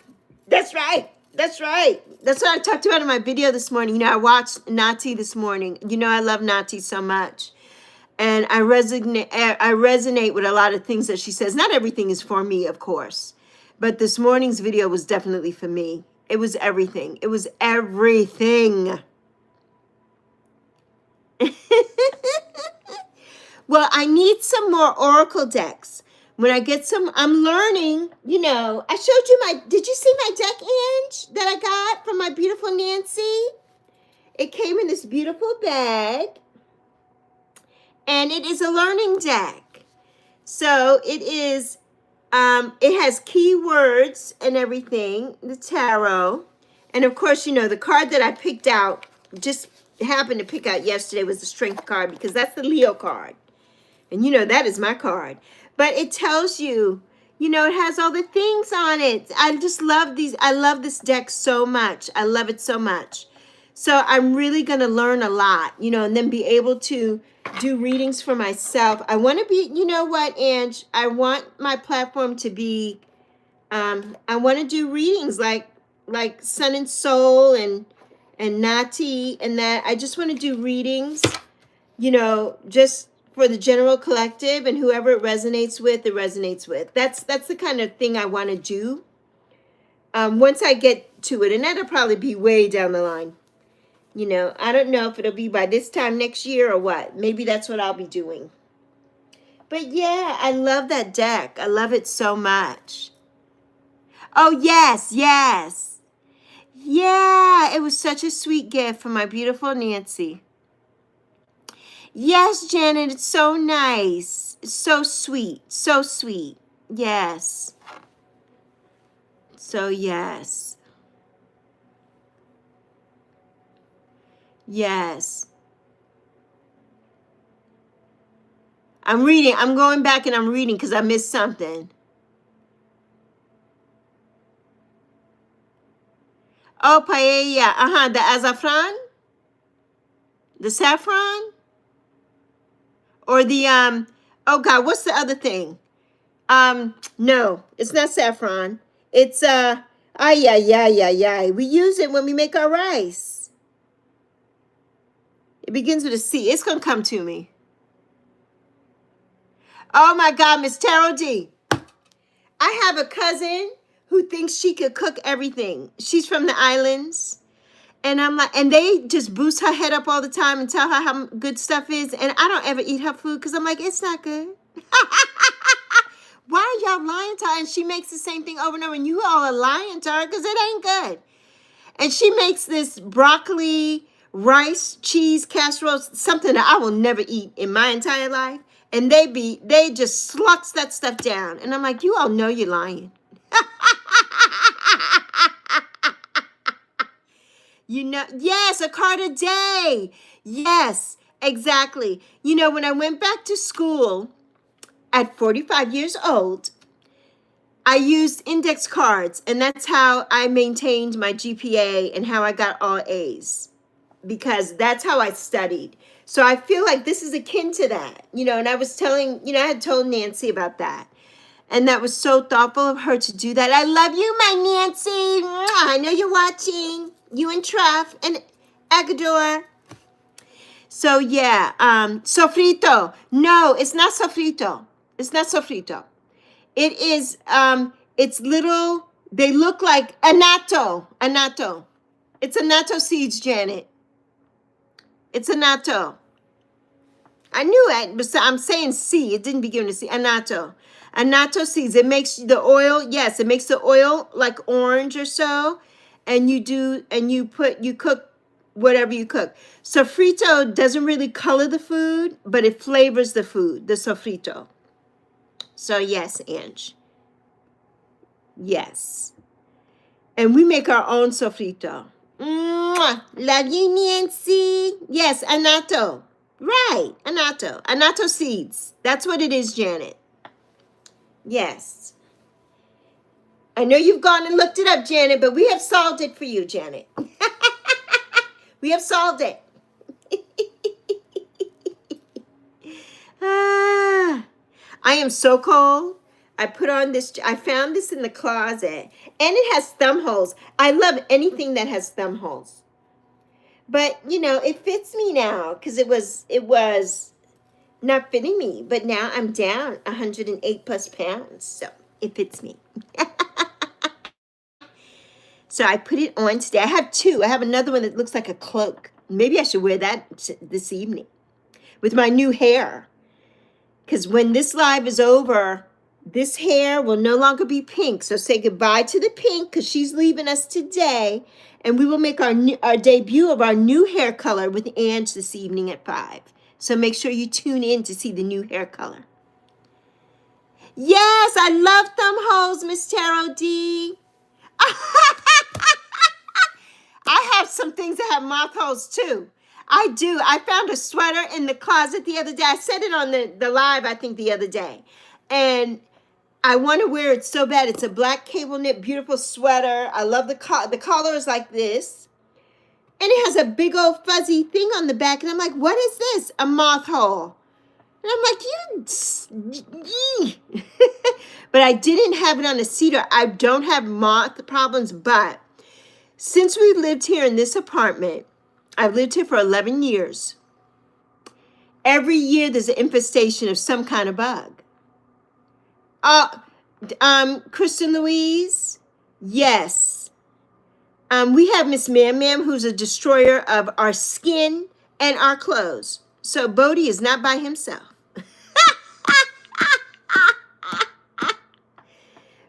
[SPEAKER 1] That's right. That's right. That's what I talked about in my video this morning. You know, I watched Nati this morning. You know, I love Nati so much. And I resonate with a lot of things that she says. Not everything is for me, of course. But this morning's video was definitely for me. It was everything. It was everything. Well, I need some more Oracle decks. When I get some, I'm learning, you know. I showed you did you see my deck, Ange, that I got from my beautiful Nancy? It came in this beautiful bag. And it is a learning deck. So it is, it has keywords and everything, the tarot. And of course, you know, the card that I picked out, just happened to pick out yesterday, was the Strength card, because that's the Leo card. And you know, that is my card. But it tells you, you know, it has all the things on it. I just love these. I love this deck so much. I love it so much. So I'm really going to learn a lot, you know, and then be able to do readings for myself. I want to be, you know what, Ange? I want my platform to be, I want to do readings like Sun and Soul and and Nati and that. I just want to do readings, you know, just for the general collective, and whoever it resonates with, it resonates with. That's the kind of thing I want to do. Once I get to it, and that'll probably be way down the line. You know, I don't know if it'll be by this time next year or what. Maybe that's what I'll be doing. But yeah, I love that deck. I love it so much. Oh, yes, yes. Yeah, it was such a sweet gift from my beautiful Nancy. Yes, Janet, it's so nice. It's so sweet. So sweet. Yes. So, yes. Yes. I'm reading. I'm going back and I'm reading because I missed something. Oh, paella. The azafran? The saffron? Or the, oh God, what's the other thing? No, it's not saffron. It's, ay, ay, ay, ay, ay. We use it when we make our rice. It begins with a C. It's going to come to me. Oh my God, Miss Terrell D. I have a cousin who thinks she could cook everything. She's from the islands. And I'm like, and they just boost her head up all the time and tell her how good stuff is. And I don't ever eat her food because I'm like, it's not good. Why are y'all lying to her? And she makes the same thing over and over. And you all are lying to her because it ain't good. And she makes this broccoli, rice, cheese, casserole, something that I will never eat in my entire life. And they just sluts that stuff down. And I'm like, you all know you're lying. You know, yes, a card a day. Yes, exactly. You know, when I went back to school at 45 years old, I used index cards, and that's how I maintained my GPA and how I got all A's, because that's how I studied. So I feel like this is akin to that, you know, and I was telling, you know, I had told Nancy about that. And that was so thoughtful of her to do that. I love you, my Nancy. I know you're watching. You and Treff and Agador. So yeah, sofrito. No, it's not sofrito. It's not sofrito. It is, it's little, they look like annatto. Annatto. It's annatto seeds, Janet. It's annatto. I knew it, but I'm saying C. It didn't begin with C. Annatto. Annatto seeds. It makes the oil, yes, it makes the oil like orange or so. And you cook whatever you cook. Sofrito doesn't really color the food, but it flavors the food, the sofrito. So yes, Ange. Yes. And we make our own sofrito. Mwah! Love you, Nancy. Yes, annatto. Right, annatto. Annatto seeds. That's what it is, Janet. Yes. I know you've gone and looked it up, Janet, but we have solved it for you, Janet. We have solved it. I am so cold. I put on this, I found this in the closet, and it has thumb holes. I love anything that has thumb holes. But, you know, it fits me now because it was not fitting me. But now I'm down 108 plus pounds, so it fits me. So I put it on today. I have two. I have another one that looks like a cloak. Maybe I should wear that this evening with my new hair. Because when this live is over, this hair will no longer be pink. So say goodbye to the pink because she's leaving us today. And we will make our debut of our new hair color with Ange this evening at 5. So make sure you tune in to see the new hair color. Yes, I love thumb holes, Miss Tarot D. I have some things that have moth holes too. I do. I found a sweater in the closet the other day. I said it on the live, I think, the other day. And I want to wear it so bad. It's a black cable knit, beautiful sweater. I love the collar is like this. And it has a big old fuzzy thing on the back. And I'm like, what is this? A moth hole. And I'm like, but I didn't have it on a cedar. I don't have moth problems, but Since we lived here in this apartment, I've lived here for 11 years. Every year there's an infestation of some kind of bug. Kristen Louise, yes. We have Miss Mam, who's a destroyer of our skin and our clothes. So Bodie is not by himself.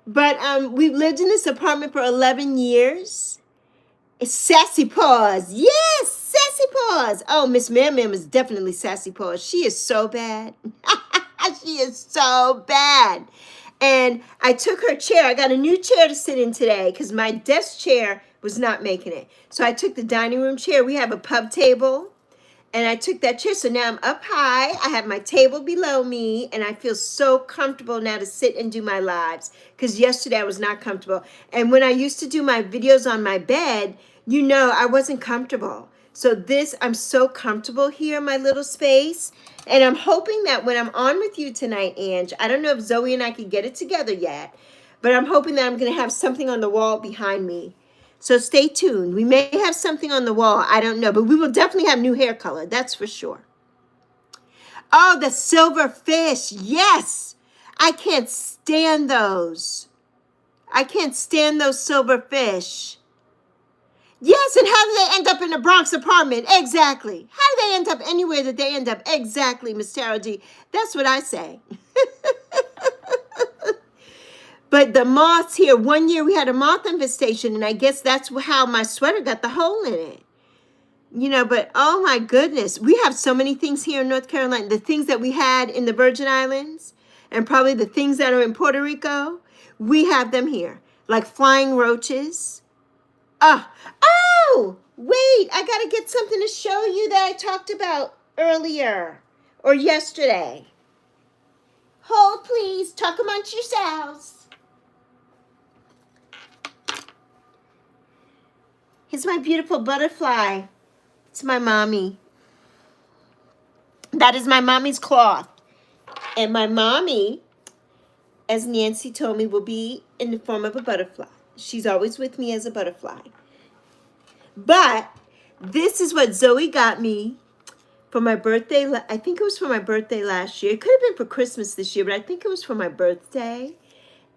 [SPEAKER 1] But we've lived in this apartment for 11 years. It's Sassy Paws. Yes, Sassy Paws. Oh, Miss Mam is definitely Sassy Paws. She is so bad. She is so bad. And I took her chair. I got a new chair to sit in today because my desk chair was not making it. So I took the dining room chair. We have a pub table. And I took that chair. So now I'm up high. I have my table below me. And I feel so comfortable now to sit and do my lives. Because yesterday I was not comfortable. And when I used to do my videos on my bed, you know, I wasn't comfortable. So this, I'm so comfortable here in my little space. And I'm hoping that when I'm on with you tonight, Ange, I don't know if Zoe and I can get it together yet. But I'm hoping that I'm going to have something on the wall behind me. So stay tuned. We may have something on the wall. I don't know. But we will definitely have new hair color. That's for sure. Oh, the silver fish. Yes. I can't stand those. I can't stand those silver fish. Yes, and how do they end up in a Bronx apartment? Exactly. How do they end up anywhere that they end up? Exactly, Miss Tara G. That's what I say. But the moths here, one year we had a moth infestation, and I guess that's how my sweater got the hole in it. You know, but oh my goodness, we have so many things here in North Carolina. The things that we had in the Virgin Islands, and probably the things that are in Puerto Rico, we have them here. Like flying roaches. Oh, wait, I got to get something to show you that I talked about earlier or yesterday. Hold, please. Talk amongst yourselves. Here's my beautiful butterfly. It's my mommy. That is my mommy's cloth. And my mommy, as Nancy told me, will be in the form of a butterfly. She's always with me as a butterfly. But this is what Zoe got me for my birthday. I think it was for my birthday last year. It could have been for Christmas this year, but I think it was for my birthday.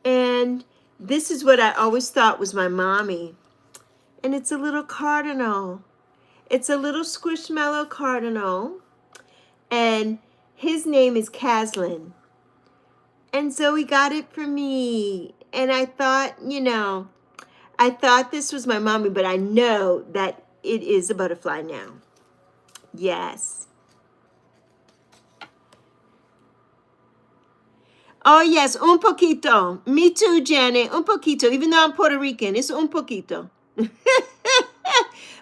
[SPEAKER 1] And this is what I always thought was my mommy. And it's a little cardinal. It's a little squishmallow cardinal. And his name is Caslin. And Zoe got it for me. And I thought, you know, I thought this was my mommy, but I know that it is a butterfly now. Yes. Oh, yes, un poquito. Me too, Janet, un poquito. Even though I'm Puerto Rican, it's un poquito.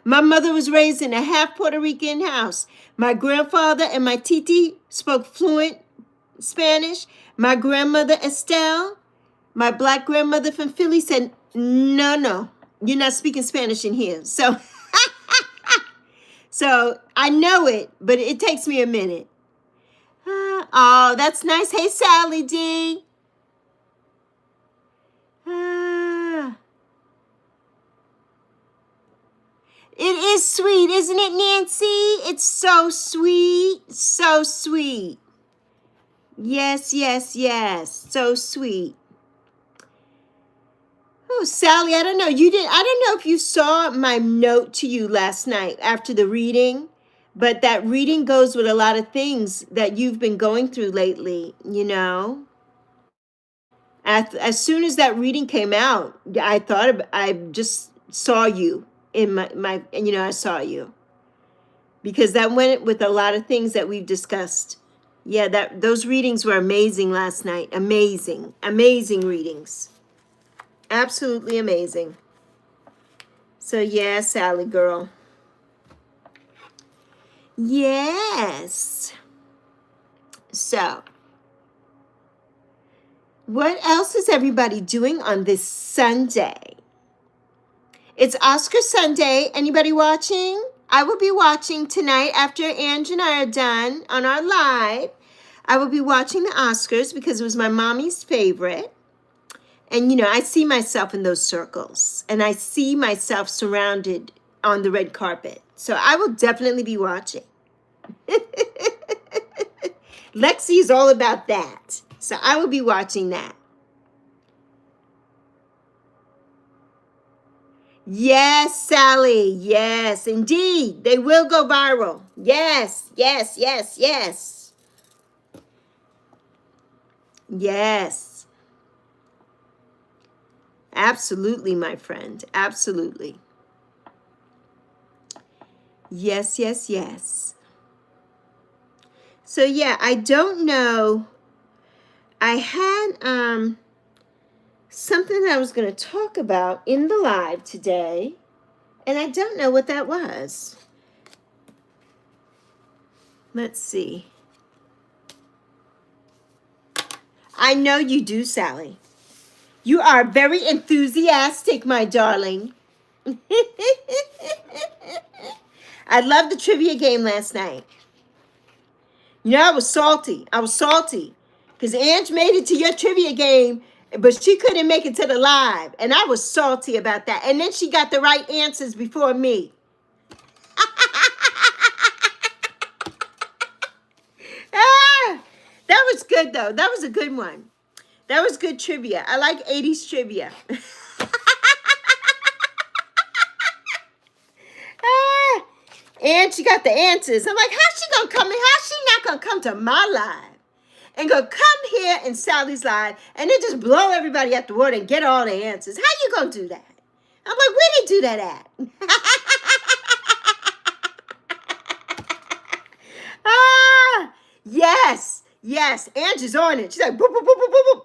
[SPEAKER 1] My mother was raised in a half Puerto Rican house. My grandfather and my titi spoke fluent Spanish. My grandmother, Estelle, my black grandmother from Philly said, no, you're not speaking Spanish in here. So, so I know it, but it takes me a minute. Oh, that's nice. Hey, Sally D. It is sweet, isn't it, Nancy? It's so sweet. So sweet. Yes, yes, yes. So sweet. Oh, Sally, I don't know. I don't know if you saw my note to you last night after the reading, but that reading goes with a lot of things that you've been going through lately, you know? As soon as that reading came out, I just saw you in my you know, I saw you. Because that went with a lot of things that we've discussed. Yeah, those readings were amazing last night. Amazing. Amazing readings. Absolutely amazing. So yeah, Sally girl. Yes. So, what else is everybody doing on this Sunday? It's Oscar Sunday. Anybody watching? I will be watching tonight after Ange and I are done on our live. I will be watching the Oscars because it was my mommy's favorite. And, I see myself in those circles, and I see myself surrounded on the red carpet. So I will definitely be watching. Lexi is all about that. So I will be watching that. Yes, Sally. Yes, indeed. They will go viral. Yes, yes, yes, yes. Yes. Absolutely, my friend. Absolutely. Yes, yes, yes. So yeah, I don't know. I had something that I was going to talk about in the live today, and I don't know what that was. Let's see. I know you do, Sally. You are very enthusiastic, my darling. I loved the trivia game last night. I was salty. I was salty because Ange made it to your trivia game, but she couldn't make it to the live. And I was salty about that. And then she got the right answers before me. That was good, though. That was a good one. That was good trivia. I like 80s trivia. And she got the answers. I'm like, how's she gonna come in? How's she not gonna come to my live and go come here in Sally's live and then just blow everybody out the water and get all the answers? How you gonna do that? I'm like, where they do that at? Yes, yes. Angie's on it. She's like, boop, boop, boop, boop, boop, boop.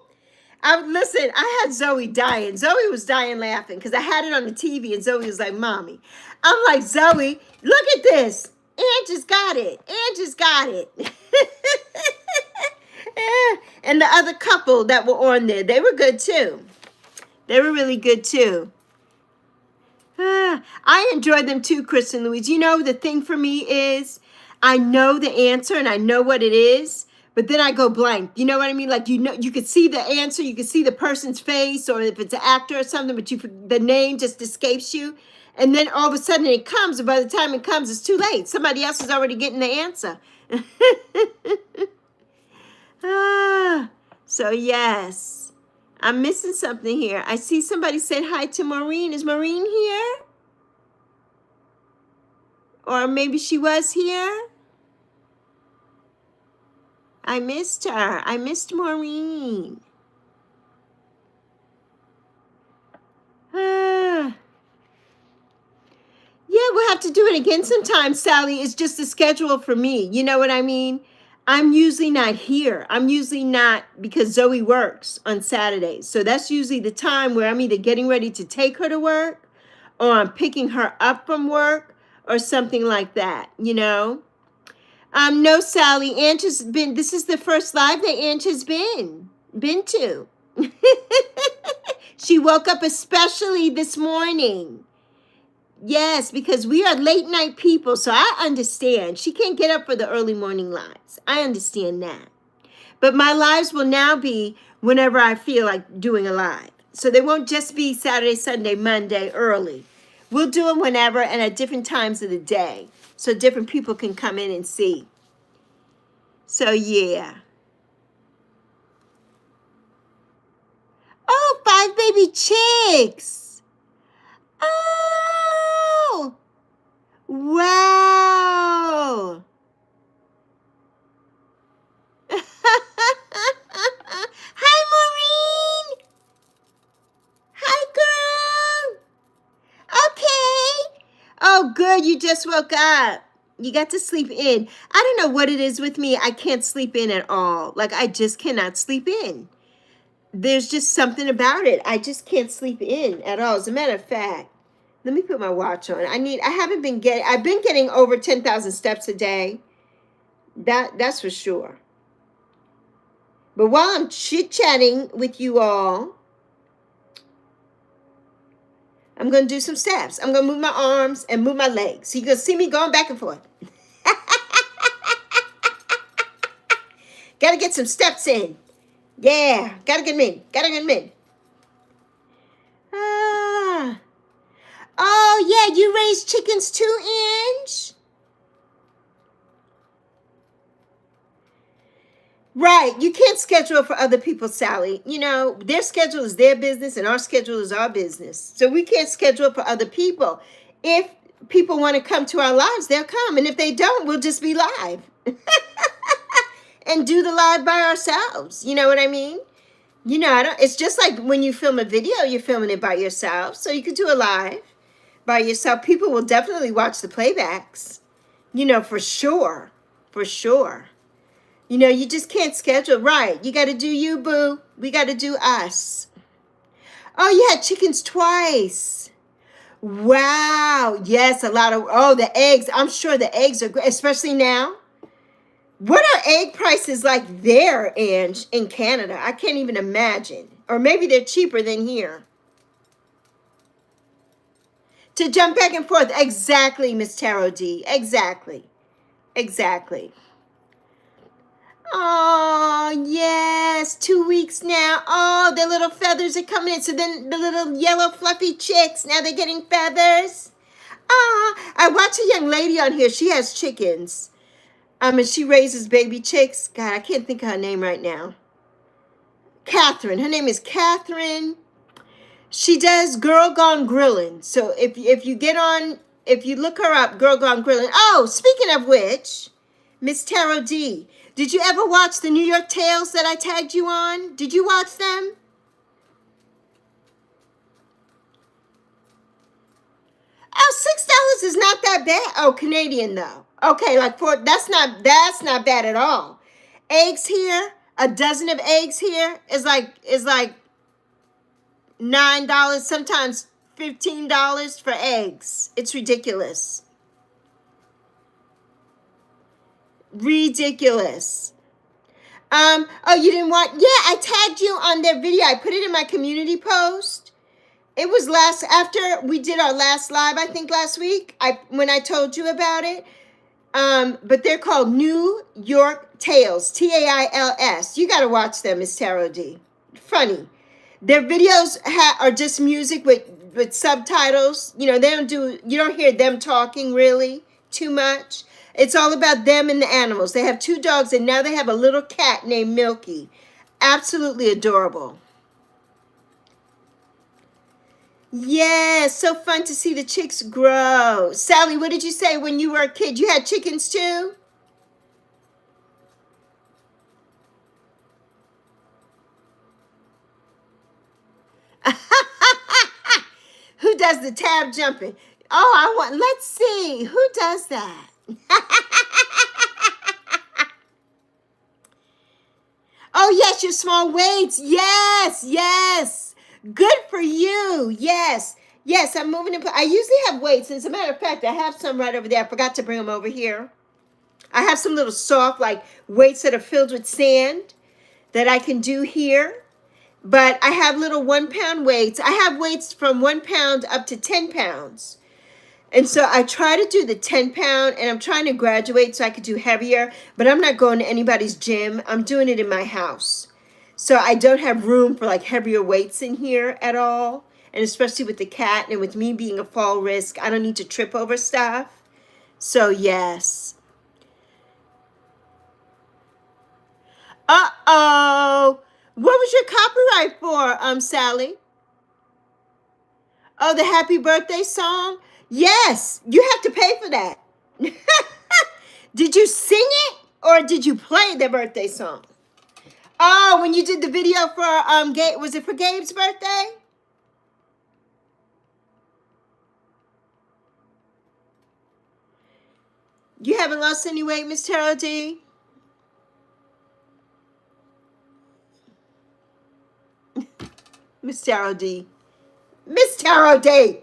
[SPEAKER 1] Listen, I had Zoe dying. Zoe was dying laughing because I had it on the TV and Zoe was like, Mommy. I'm like, Zoe, look at this. Angie's got it. Angie's got it. And the other couple that were on there, they were good too. They were really good too. I enjoyed them too, Chris and Louise. The thing for me is I know the answer and I know what it is, but then I go blank. You know what I mean? Like, you could see the answer, you could see the person's face, or if it's an actor or something, but the name just escapes you. And then all of a sudden it comes, and by the time it comes, it's too late. Somebody else is already getting the answer. So yes, I'm missing something here. I see somebody said hi to Maureen. Is Maureen here? Or maybe she was here. I missed her. I missed Maureen. Yeah, we'll have to do it again sometime, Sally. It's just a schedule for me. You know what I mean? I'm usually not here. I'm usually not, because Zoe works on Saturdays. So that's usually the time where I'm either getting ready to take her to work, or I'm picking her up from work, or something like that, No, Sally, Ange has been, this is the first live that Ange has been to. She woke up especially this morning. Yes, because we are late night people, so I understand. She can't get up for the early morning lives. I understand that. But my lives will now be whenever I feel like doing a live. So they won't just be Saturday, Sunday, Monday early. We'll do them whenever and at different times of the day, so different people can come in and see. So yeah. Oh, 5 baby chicks. Oh, wow. Hi, Maureen. Hi, girl. Okay. Oh, good. You just woke up. You got to sleep in. I don't know what it is with me. I can't sleep in at all. Like, I just cannot sleep in. There's just something about it. I just can't sleep in at all. As a matter of fact, let me put my watch on. I've been getting over 10,000 steps a day. That's for sure. But while I'm chit-chatting with you all, I'm going to do some steps. I'm going to move my arms and move my legs. So you're going to see me going back and forth. Got to get some steps in. Yeah, got to get them in. Ah. Oh, yeah, you raise chickens 2 inch? Right. You can't schedule for other people, Sally. You know, their schedule is their business and our schedule is our business. So we can't schedule for other people. If people want to come to our lives, they'll come. And if they don't, we'll just be live and do the live by ourselves. You know what I mean? You know, it's just like when you film a video, you're filming it by yourself. So you could do a live by yourself. People will definitely watch the playbacks, you know, for sure. For sure. You know, you just can't schedule. Right. You got to do you, boo. We got to do us. Oh, you had chickens twice. Wow. Yes, a lot of, oh, the eggs. I'm sure the eggs are great, especially now. What are egg prices like there, Ange, in Canada? I can't even imagine. Or maybe they're cheaper than here. To jump back and forth. Exactly, Miss Tarot D. Exactly. Exactly. Oh, yes. 2 weeks now. Oh, the little feathers are coming in. So then the little yellow fluffy chicks, now they're getting feathers. Ah, I watch a young lady on here. She has chickens. And she raises baby chicks. God, I can't think of her name right now. Catherine. Her name is Catherine. She does Girl Gone Grillin'. So if you get on, if you look her up, Girl Gone Grillin'. Oh, speaking of which, Miss Tarot D, did you ever watch the New York Tales that I tagged you on? Did you watch them? Oh, $6 is not that bad. Oh, Canadian though. Okay, like that's not bad at all. Eggs here, a dozen of eggs here is like $9, sometimes $15 for eggs. It's ridiculous. Ridiculous. Oh, you didn't want, yeah, I tagged you on their video. I put it in my community post. It was after we did our last live, I think last week, when I told you about it. But they're called New York Tales, Tails. You got to watch them, Miss Tarot D. Funny. Their videos are just music with subtitles. You know, you don't hear them talking really too much. It's all about them and the animals. They have 2 dogs and now they have a little cat named Milky. Absolutely adorable. Yeah, so fun to see the chicks grow. Sally, what did you say when you were a kid? You had chickens too? Who does the tab jumping? Oh, let's see. Who does that? Oh, yes, your small weights. Yes, yes. Good for you. Yes, yes, I'm moving. I usually have weights. As a matter of fact, I have some right over there. I forgot to bring them over here. I have some little soft, like, weights that are filled with sand that I can do here. But I have little 1-pound weights. I have weights from 1 pound up to 10 pounds. And so I try to do the 10-pound, and I'm trying to graduate so I could do heavier, but I'm not going to anybody's gym. I'm doing it in my house. So I don't have room for like heavier weights in here at all. And especially with the cat and with me being a fall risk, I don't need to trip over stuff. So yes. Uh-oh. What was your copyright for, Sally? Oh, the happy birthday song? Yes, you have to pay for that. Did you sing it or did you play the birthday song? Oh, when you did the video for Gabe, was it for Gabe's birthday? You haven't lost any weight, Miss Tarot D? Miss Tarot D. Miss Tarot D.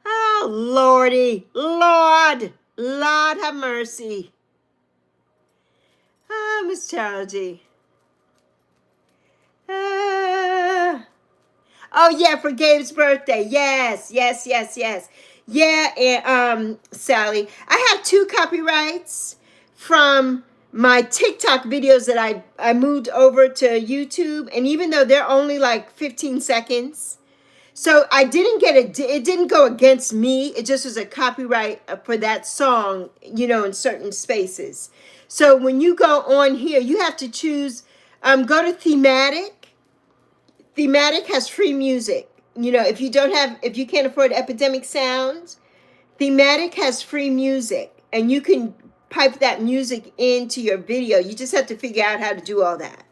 [SPEAKER 1] Oh, Lordy. Lord have mercy. Oh, Miss Tarot D. Oh, yeah, for Gabe's birthday. Yes. Yeah, and, Sally. I have 2 copyrights from my TikTok videos that I moved over to YouTube, and even though they're only like 15 seconds, so I didn't get it didn't go against me. It just was a copyright for that song, in certain spaces. So when you go on here, you have to choose, go to thematic. Thematic has free music. If you can't afford Epidemic Sound, Thematic has free music, and you can pipe that music into your video. You just have to figure out how to do all that.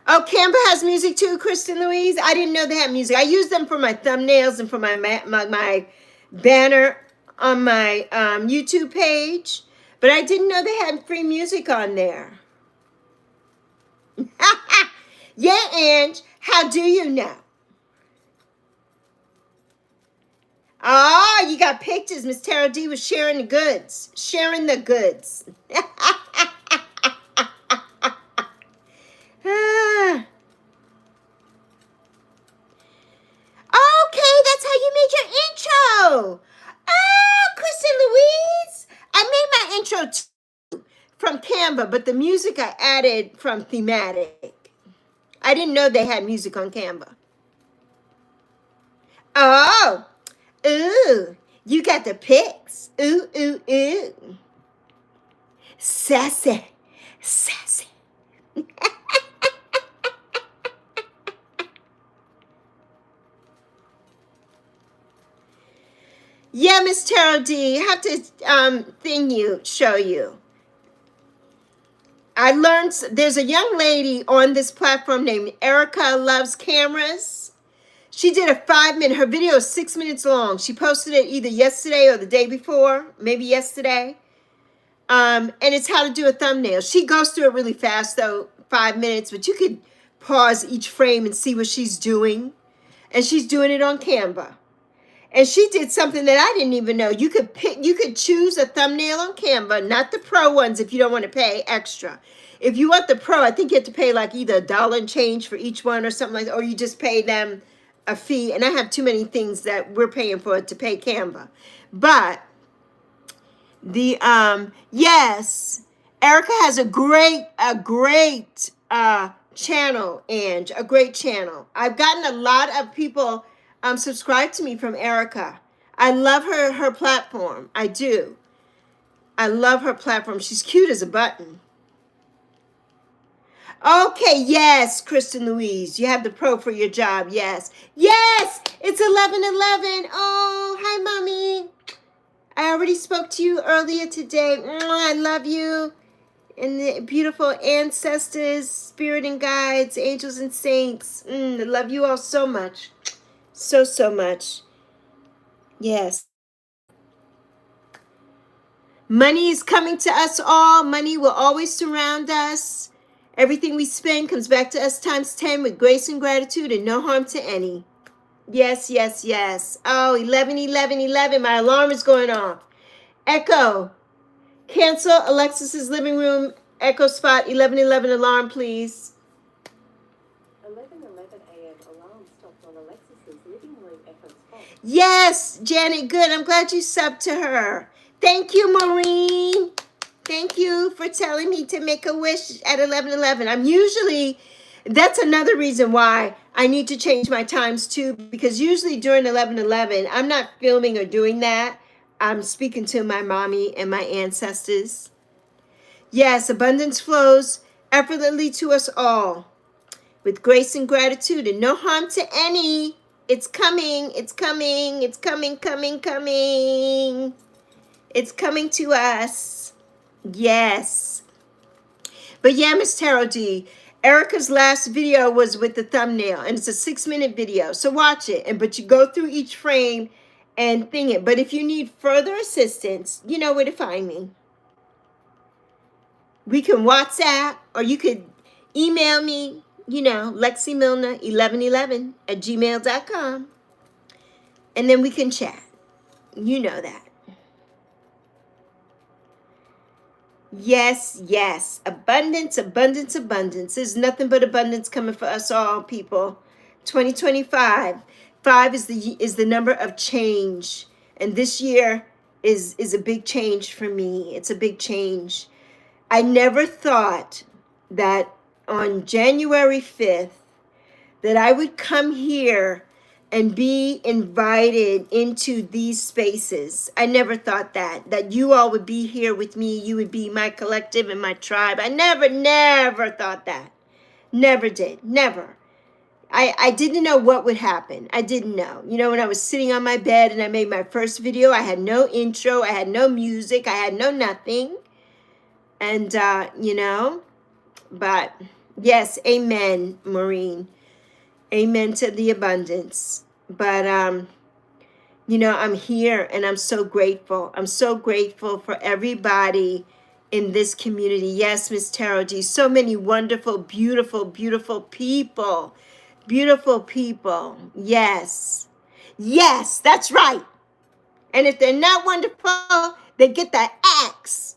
[SPEAKER 1] Oh, Canva has music too, Kristen Louise. I didn't know they had music. I use them for my thumbnails and for my banner on my YouTube page, but I didn't know they had free music on there. Yeah, Ange, how do you know? Oh, you got pictures. Miss Tara D was sharing the goods. Sharing the goods. Okay, that's how you made your intro. Oh, Kristen Louise. I made my intro from Canva, but the music I added from Thematic. I didn't know they had music on Canva. Oh, ooh, you got the pics. Ooh, ooh, ooh. Sassy, sassy. Yeah, Miss Tarot D, I have to show you. I learned there's a young lady on this platform named Erica Loves Cameras. She did a 5-minute, her video is 6 minutes long. She posted it either yesterday or the day before, maybe yesterday. And it's how to do a thumbnail. She goes through it really fast though, 5 minutes, but you could pause each frame and see what she's doing. And she's doing it on Canva. And she did something that I didn't even know. You could choose a thumbnail on Canva, not the pro ones if you don't want to pay extra. If you want the pro, I think you have to pay like either $1 and change for each one or something like that, or you just pay them a fee. And I have too many things that we're paying for to pay Canva. But yes, Erica has a great channel, Ange, a great channel. I've gotten a lot of people subscribe to me from Erica. I love her platform. I do. I love her platform. She's cute as a button. Okay, yes, Kristen Louise. You have the pro for your job. Yes. Yes, it's 11:11. Oh, hi, Mommy. I already spoke to you earlier today. I love you. And the beautiful ancestors, spirit and guides, angels and saints. I love you all so much. So much. Yes. Money is coming to us all. Money will always surround us. Everything we spend comes back to us times 10 with grace and gratitude and no harm to any. Yes, yes, yes. Oh, 11:11:11. My alarm is going off. Echo. Cancel Alexis's living room echo spot. 11:11 alarm, please.
[SPEAKER 2] 11:11 a.m. alarm stopped on Alexis's living room echo spot.
[SPEAKER 1] Yes, Janet, good. I'm glad you subbed to her. Thank you, Maureen. Thank you for telling me to make a wish at 11:11. That's another reason why I need to change my times too, because usually during 11:11, I'm not filming or doing that. I'm speaking to my mommy and my ancestors. Yes, abundance flows effortlessly to us all with grace and gratitude and no harm to any. It's coming, it's coming, it's coming. It's coming to us. Yes. But yeah, Miss Tarot D, Erica's last video was with the thumbnail, and it's a 6-minute video. So watch it, but you go through each frame and thing it. But if you need further assistance, you know where to find me. We can WhatsApp, or you could email me, Lexi Milner 1111 at gmail.com. And then we can chat. You know that. Yes, yes. Abundance, abundance, abundance. There's nothing but abundance coming for us all, people. 2025. 5 is the number of change, and this year is a big change for me. It's a big change. I never thought that on January 5th that I would come here and be invited into these spaces. I never thought that you all would be here with me. You would be my collective and my tribe. I never thought that. Never did. Never. I didn't know what would happen. I didn't know. You know, when I was sitting on my bed and I made my first video, I had no intro, I had no music, I had no nothing. And, you know, but yes, amen, Maureen. Amen to the abundance. But, you know, I'm here and I'm so grateful. I'm so grateful for everybody in this community. Yes, Miss Taro D. So many wonderful, beautiful, beautiful people. Beautiful people. Yes. Yes, that's right. And if they're not wonderful, they get the axe.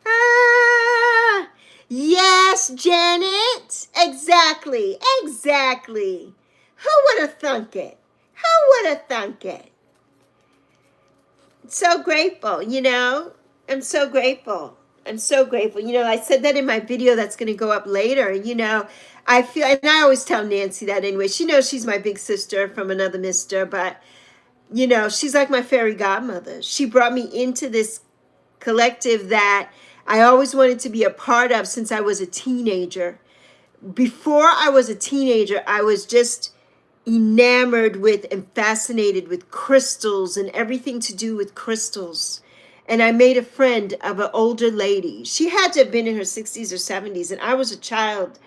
[SPEAKER 1] Ah, yes, Janet. Exactly. Exactly. Who would have thunk it? Who would have thunk it? So grateful, you know. I'm so grateful. I'm so grateful. You know, I said that in my video that's going to go up later. You know, I feel, and I always tell Nancy that anyway. She knows she's my big sister from another mister, but, you know, she's like my fairy godmother. She brought me into this collective that I always wanted to be a part of since I was a teenager. Before I was a teenager, I was just enamored with and fascinated with crystals and everything to do with crystals. And I made a friend of an older lady. She had to have been in her 60s or 70s, and I was a child.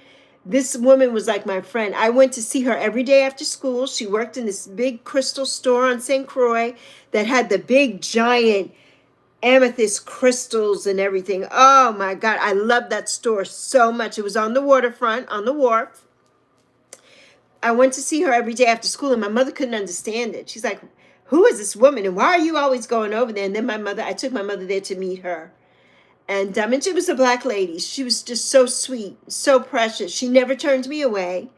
[SPEAKER 1] This woman was like my friend. I went to see her every day after school. She worked in this big crystal store on St. Croix that had the big giant amethyst crystals and everything. Oh my God, I loved that store so much. It was on the waterfront, on the wharf. I went to see her every day after school, and my mother couldn't understand it. She's like, who is this woman, and why are you always going over there? And then I took my mother there to meet her. And she was a black lady. She was just so sweet, so precious. She never turned me away.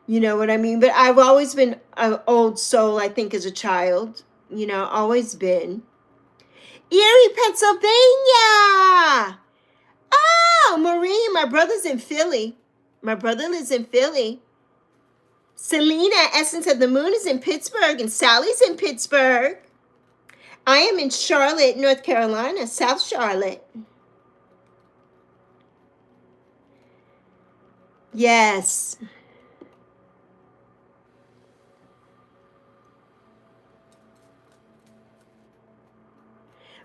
[SPEAKER 1] You know what I mean? But I've always been an old soul, I think, as a child. You know, always been. Erie, Pennsylvania. Oh, Marie, my brother's in Philly. My brother lives in Philly. Selena, Essence of the Moon, is in Pittsburgh, and Sally's in Pittsburgh. I am in Charlotte, North Carolina, South Charlotte. Yes.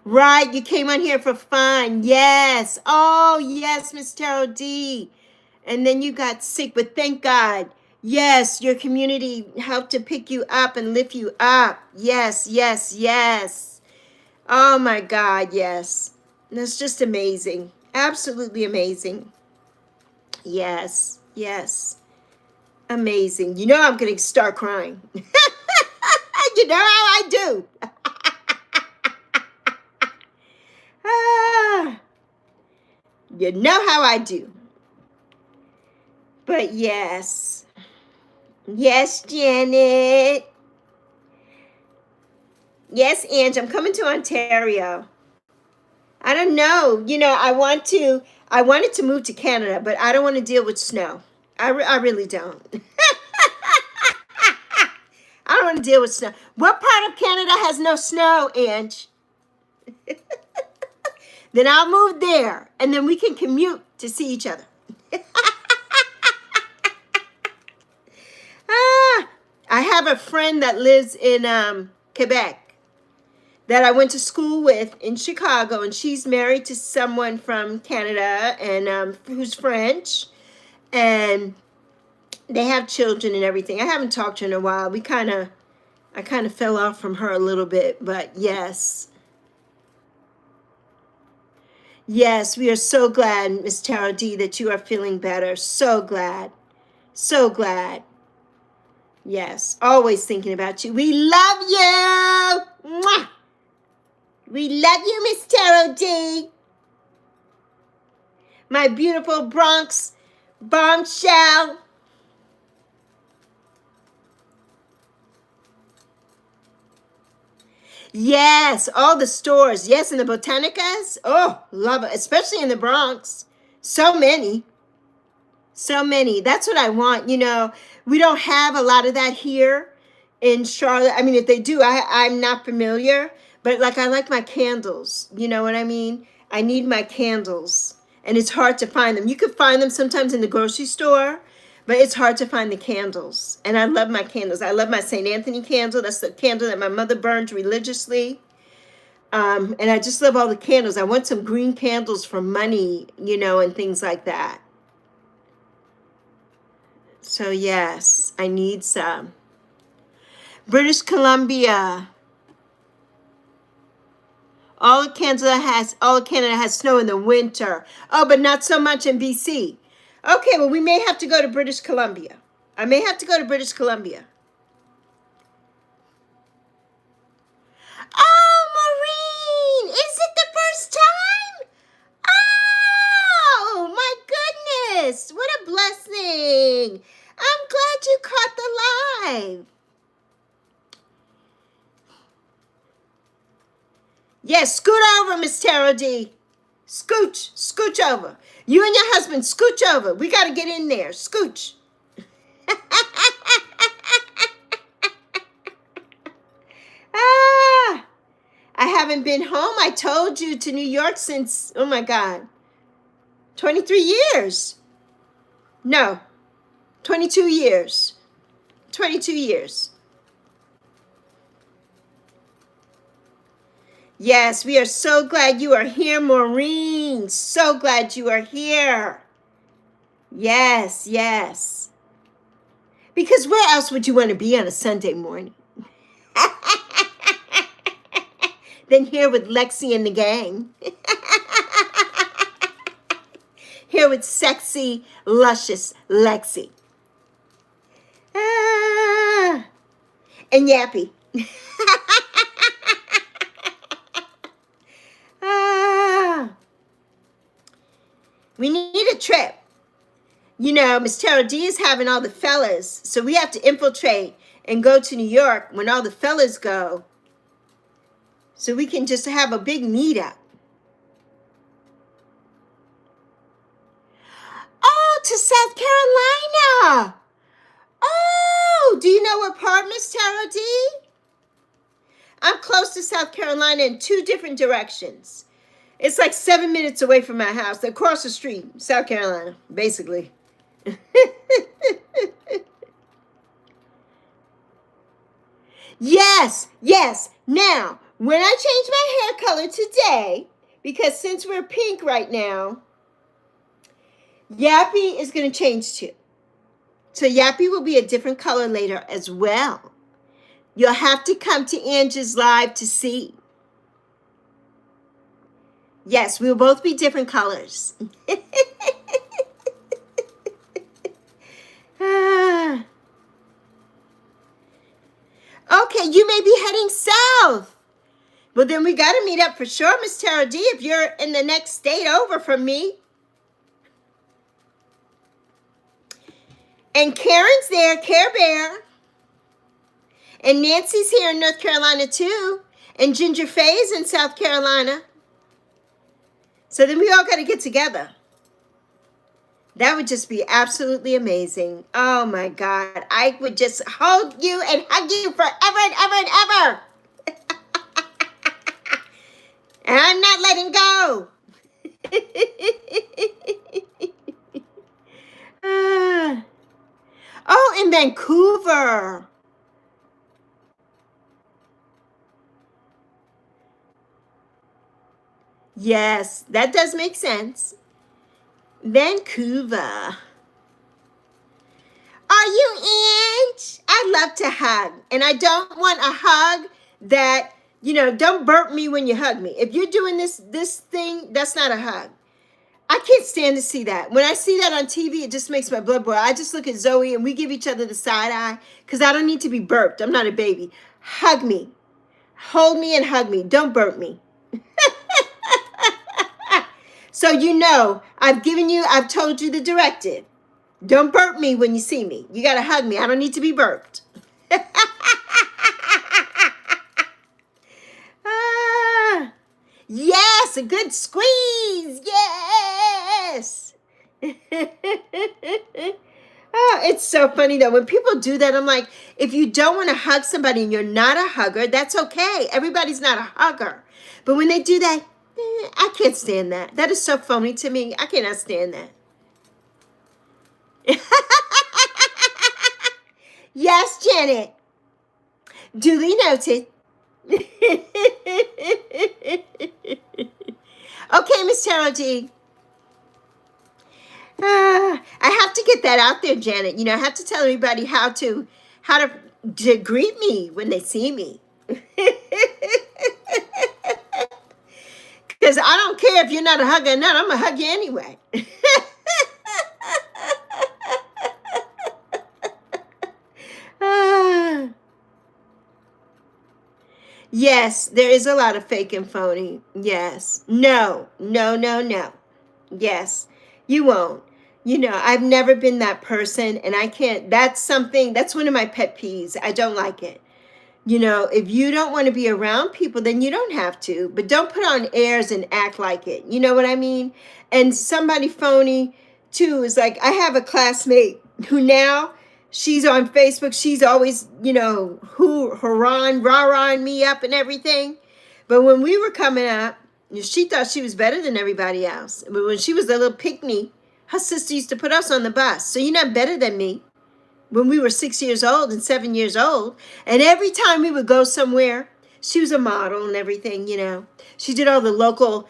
[SPEAKER 1] Right, you came on here for fun. Yes. Oh, yes, Miss Taro D. And then you got sick, but thank God. Yes, your community helped to pick you up and lift you up. Yes, yes, yes. Oh my God, yes. That's just amazing. Absolutely amazing. Yes, yes. Amazing. You know I'm going to start crying. You know how I do. Ah, you know how I do. But yes. Yes, Janet. Yes, Ange, I'm coming to Ontario. I don't know. You know, I wanted to move to Canada, but I don't want to deal with snow. I really don't. I don't want to deal with snow. What part of Canada has no snow, Ange? Then I'll move there, and then we can commute to see each other. I have a friend that lives in Quebec that I went to school with in Chicago, and she's married to someone from Canada and who's French, and they have children and everything. I haven't talked to her in a while. I kind of fell off from her a little bit, but yes. Yes, we are so glad, Miss Tara D, that you are feeling better. So glad. So glad. Yes, always thinking about you. We love you. Mwah! We love you, Miss Tara D. My beautiful Bronx Bombshell. Yes, all the stores. Yes, in the Botanicas. Oh, love it, especially in the Bronx. So many. So many. That's what I want. We don't have a lot of that here in Charlotte. I mean, if they do, I'm not familiar. But like, I like my candles. You know what I mean? I need my candles. And it's hard to find them. You could find them sometimes in the grocery store, but it's hard to find the candles. And I love my candles. I love my St. Anthony candle. That's the candle that my mother burned religiously. And I just love all the candles. I want some green candles for money, and things like that. So yes, I need some. British Columbia. All of Canada has snow in the winter. Oh, but not so much in BC. Okay, well, we may have to go to British Columbia. I may have to go to British Columbia. Oh, Maureen, is it the first time? Oh, my goodness. What a blessing. I'm glad you caught the live. Yes, scoot over, Miss Tara D. Scooch over. You and your husband, scooch over. We got to get in there. Scooch. Ah, I haven't been home. I told you, to New York since, oh my God, 23 years. No, 22 years. 22 years. Yes, we are so glad you are here, Maureen. So glad you are here. Yes, yes. Because where else would you want to be on a Sunday morning? Than here with Lexi and the gang. Here with sexy, luscious Lexi. Ah, and Yappy. We need a trip. Miss Tara D is having all the fellas, so we have to infiltrate and go to New York when all the fellas go, so we can just have a big meetup. Oh, to South Carolina. Oh, do you know what part, Miss Tara D? I'm close to South Carolina in 2 different directions. It's like 7 minutes away from my house. Across the street, South Carolina, basically. Yes, yes. Now, when I change my hair color today, because since we're pink right now, Yappy is going to change too. So Yappy will be a different color later as well. You'll have to come to Angie's live to see. Yes, we'll both be different colors. Okay, you may be heading south. Well, then we got to meet up for sure, Miss Tara D, if you're in the next state over from me. And Karen's there, Care Bear. And Nancy's here in North Carolina too. And Ginger Faye's in South Carolina. So then we all got to get together. That would just be absolutely amazing. Oh my God. I would just hold you and hug you forever and ever and ever. And I'm not letting go. Oh, in Vancouver. Yes, that does make sense. Vancouver. Are you Ange? I love to hug. And I don't want a hug that, don't burp me when you hug me. If you're doing this thing, that's not a hug. I can't stand to see that. When I see that on TV, it just makes my blood boil. I just look at Zoe and we give each other the side eye because I don't need to be burped. I'm not a baby. Hug me. Hold me and hug me. Don't burp me. So I've told you the directive. Don't burp me when you see me. You got to hug me. I don't need to be burped. Ah, yes, a good squeeze. Yes. Oh, it's so funny though. When people do that, I'm like, if you don't want to hug somebody and you're not a hugger, that's okay. Everybody's not a hugger. But when they do that, I can't stand that. That is so phony to me. I cannot stand that. Yes, Janet. Duly noted. Okay, Miss Tarot G. I have to get that out there, Janet. You know, I have to tell everybody how to greet me when they see me. Because I don't care if you're not a hugger or not, I'm going to hug you anyway. Ah. Yes, there is a lot of fake and phony. Yes. No, no, no, no. Yes, you won't. You know, I've never been that person, and I can't. That's one of my pet peeves. I don't like it. You know, if you don't want to be around people, then you don't have to, but don't put on airs and act like it. You know what I mean? And somebody phony too is like, I have a classmate who now she's on Facebook. She's always, you know, rah-rahing me up and everything. But when we were coming up, she thought she was better than everybody else. But when she was a little pygmy, her sister used to put us on the bus. So you're not better than me. When we were 6 years old and 7 years old. And every time we would go somewhere, she was a model and everything, you know. She did all the local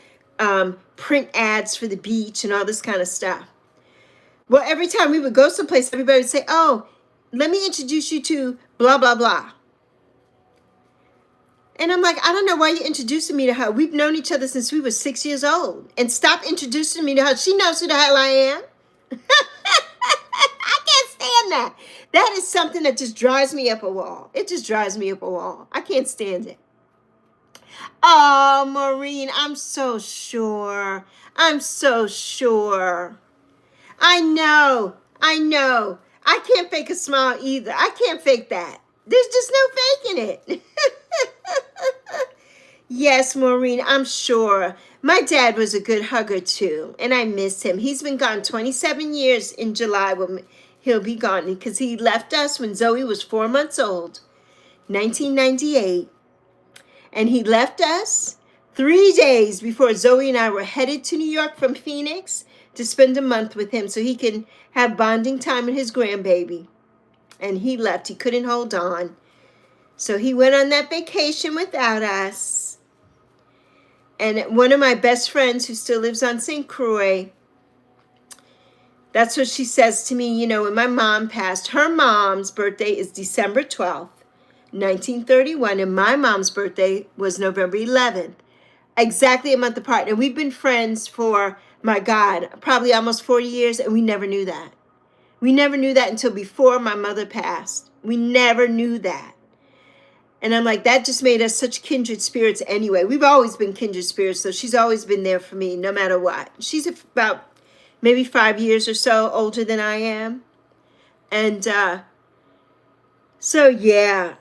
[SPEAKER 1] print ads for the beach and all this kind of stuff. Well, every time we would go someplace, everybody would say, oh, let me introduce you to blah, blah, blah. And I'm like, I don't know why you're introducing me to her. We've known each other since we were 6 years old. And stop introducing me to her. She knows who the hell I am. I can't stand that. That is something that just drives me up a wall. It just drives me up a wall. I can't stand it. Oh, Maureen, I'm so sure. I'm so sure. I know. I know. I can't fake a smile either. I can't fake that. There's just no faking it. Yes, Maureen, I'm sure. My dad was a good hugger too, and I miss him. He's been gone 27 years in July when he'll be gone because he left us when Zoe was 4 months old, 1998. And he left us 3 days before Zoe and I were headed to New York from Phoenix to spend a month with him so he can have bonding time with his grandbaby. And he left. He couldn't hold on. So he went on that vacation without us. And one of my best friends who still lives on St. Croix, that's what she says to me, you know, when my mom passed. Her mom's birthday is December 12th, 1931, and my mom's birthday was November 11th, exactly a month apart. And we've been friends for, my God, probably almost 40 years, and we never knew that. We never knew that until before my mother passed. We never knew that. And I'm like, that just made us such kindred spirits anyway. We've always been kindred spirits, so she's always been there for me no matter what. She's about maybe 5 years or so older than I am. And so, yeah.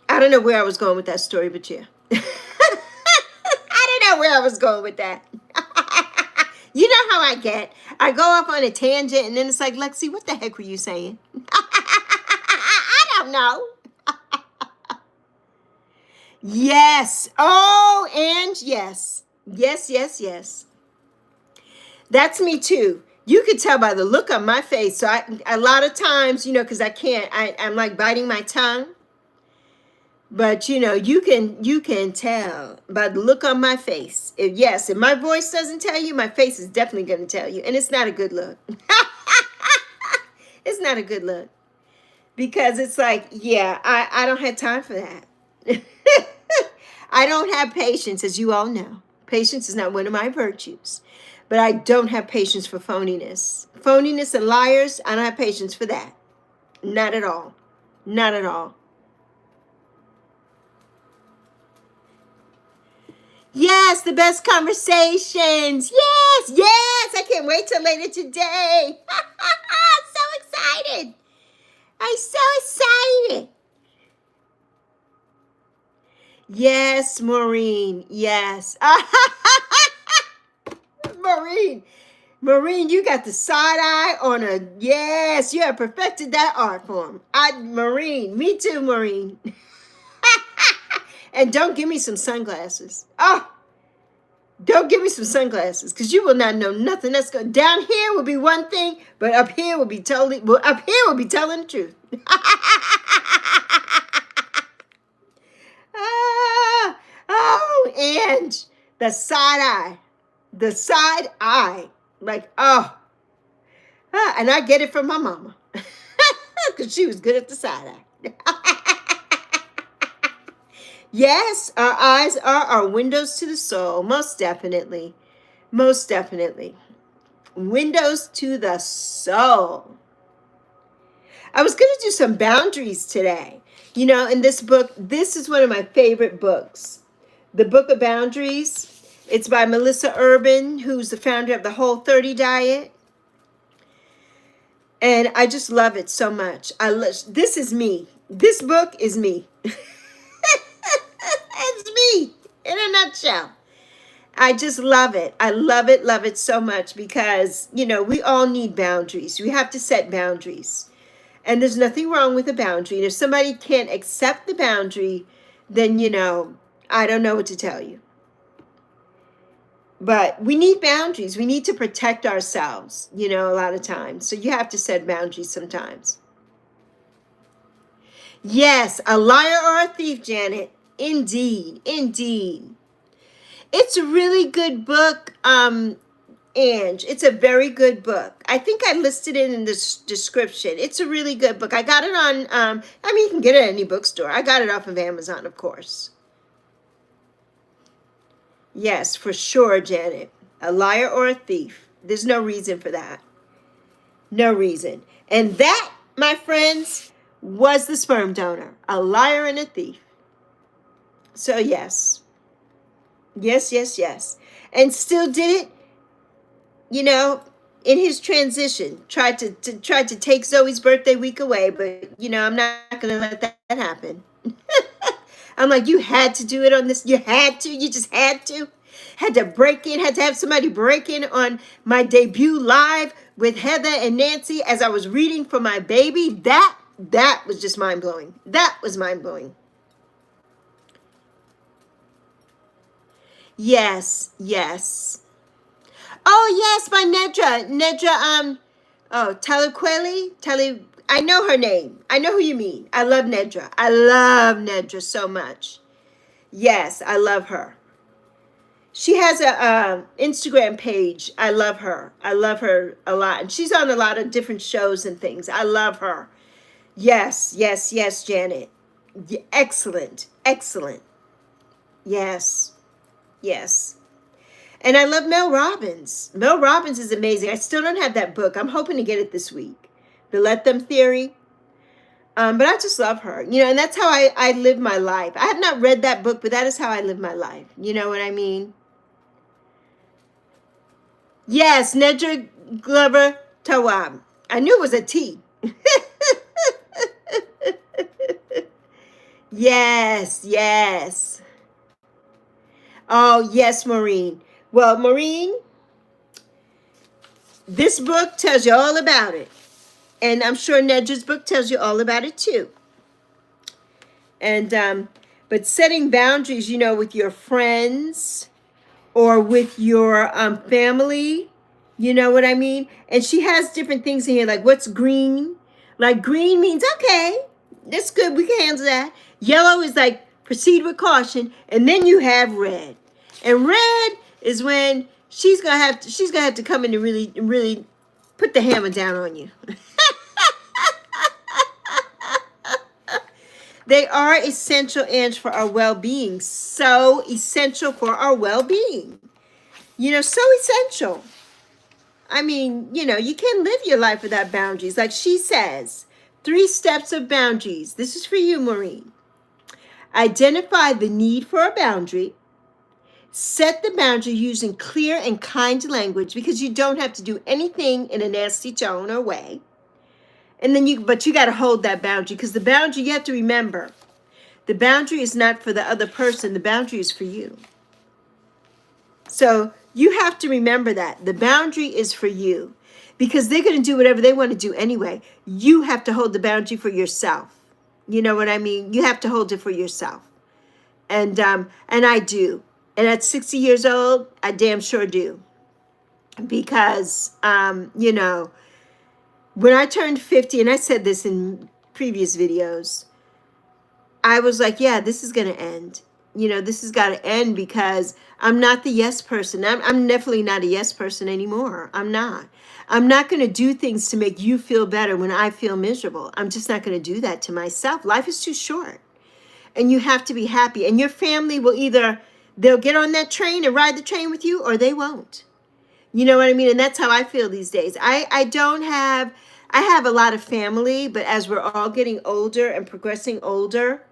[SPEAKER 1] I don't know where I was going with that story, but yeah. I don't know where I was going with that. You know how I get. I go off on a tangent, and then it's like, Lexi, what the heck were you saying? I don't know. Yes. Oh, and yes. Yes, yes, yes. That's me too. You could tell by the look on my face. So a lot of times, you know, because I'm like biting my tongue. But you know, you can tell by the look on my face. If my voice doesn't tell you, my face is definitely going to tell you. And it's not a good look. It's not a good look. Because it's like, yeah, I don't have time for that. I don't have patience, as you all know. Patience is not one of my virtues. But I don't have patience for phoniness. Phoniness and liars, I don't have patience for that. Not at all. Not at all. Yes, the best conversations. Yes, yes. I can't wait till later today. I'm so excited. I'm so excited. Yes, Maureen. Yes. Maureen. Maureen, you got the side eye on a, yes, you have perfected that art form. Maureen, me too, Maureen. And don't give me some sunglasses. Oh, don't give me some sunglasses, because you will not know nothing. That's going down here will be one thing, but up here will be totally, well, up here will be telling the truth. Ah, oh, and the side eye, like, oh, and I get it from my mama, because she was good at the side eye. Yes, our eyes are our windows to the soul, most definitely. Most definitely. Windows to the soul. I was going to do some boundaries today. You know, in this book, this is one of my favorite books. The Book of Boundaries. It's by Melissa Urban, who's the founder of the Whole30 Diet. And I just love it so much. This is me. This book is me. It's me in a nutshell. I just love it. I love it so much because, you know, we all need boundaries. We have to set boundaries. And there's nothing wrong with a boundary. And if somebody can't accept the boundary, then, you know, I don't know what to tell you. But we need boundaries. We need to protect ourselves, you know, a lot of times. So you have to set boundaries sometimes. Yes, a liar or a thief, Janet. Indeed, indeed. It's a really good book, Ange. It's a very good book. I think I listed it in the description. It's a really good book. I got it on, I mean, you can get it at any bookstore. I got it off of Amazon, of course. Yes, for sure, Janet. A liar or a thief. There's no reason for that. No reason. And that, my friends, was the sperm donor. A liar and a thief. So yes. Yes, yes, yes. And still did it, you know, in his transition. Tried to take Zoe's birthday week away, but, you know, I'm not going to let that happen. I'm like, you had to do it on this. You had to. You just had to. Had to break in. Had to have somebody break in on my debut live with Heather and Nancy as I was reading for my baby. That was just mind-blowing. That was mind-blowing. Yes, yes. Oh, yes, by Nedra. Telequeli. I know her name. I know who you mean. I love Nedra. I love Nedra so much. Yes, I love her. She has a Instagram page. I love her. I love her a lot. And she's on a lot of different shows and things. I love her. Yes, yes, yes, Janet. Excellent, excellent. Yes, yes. And I love Mel Robbins. Mel Robbins is amazing. I still don't have that book. I'm hoping to get it this week. The Let Them Theory. But I just love her. You know, and that's how I live my life. I have not read that book, but that is how I live my life. You know what I mean? Yes, Nedra Glover Tawab. I knew it was a T. Yes, yes. Oh, yes, Maureen. Well, Maureen, this book tells you all about it. And I'm sure Nedra's book tells you all about it too. And but setting boundaries, you know, with your friends or with your family, you know what I mean? And she has different things in here, like what's green? Like green means, okay, that's good, we can handle that. Yellow is like proceed with caution, and then you have red. And red is when she's gonna have to come in and really put the hammer down on you. They are essential, Ange, for our well-being. So essential for our well-being. You know, so essential. I mean, you know, you can't live your life without boundaries. Like she says, 3 steps of boundaries. This is for you, Maureen. Identify the need for a boundary. Set the boundary using clear and kind language, because you don't have to do anything in a nasty tone or way. And then but you got to hold that boundary, because the boundary, you have to remember, the boundary is not for the other person. The boundary is for you. So you have to remember that the boundary is for you, because they're going to do whatever they want to do anyway. You have to hold the boundary for yourself. You know what I mean? You have to hold it for yourself. And I do. And at 60 years old, I damn sure do. Because, when I turned 50, and I said this in previous videos, I was like, yeah, this is going to end. This has got to end, because I'm not the yes person. I'm definitely not a yes person anymore. I'm not. I'm not going to do things to make you feel better when I feel miserable. I'm just not going to do that to myself. Life is too short. And you have to be happy. And your family will either, they'll get on that train and ride the train with you, or they won't. You know what I mean? And that's how I feel these days. I have a lot of family, but as we're all getting older and progressing older,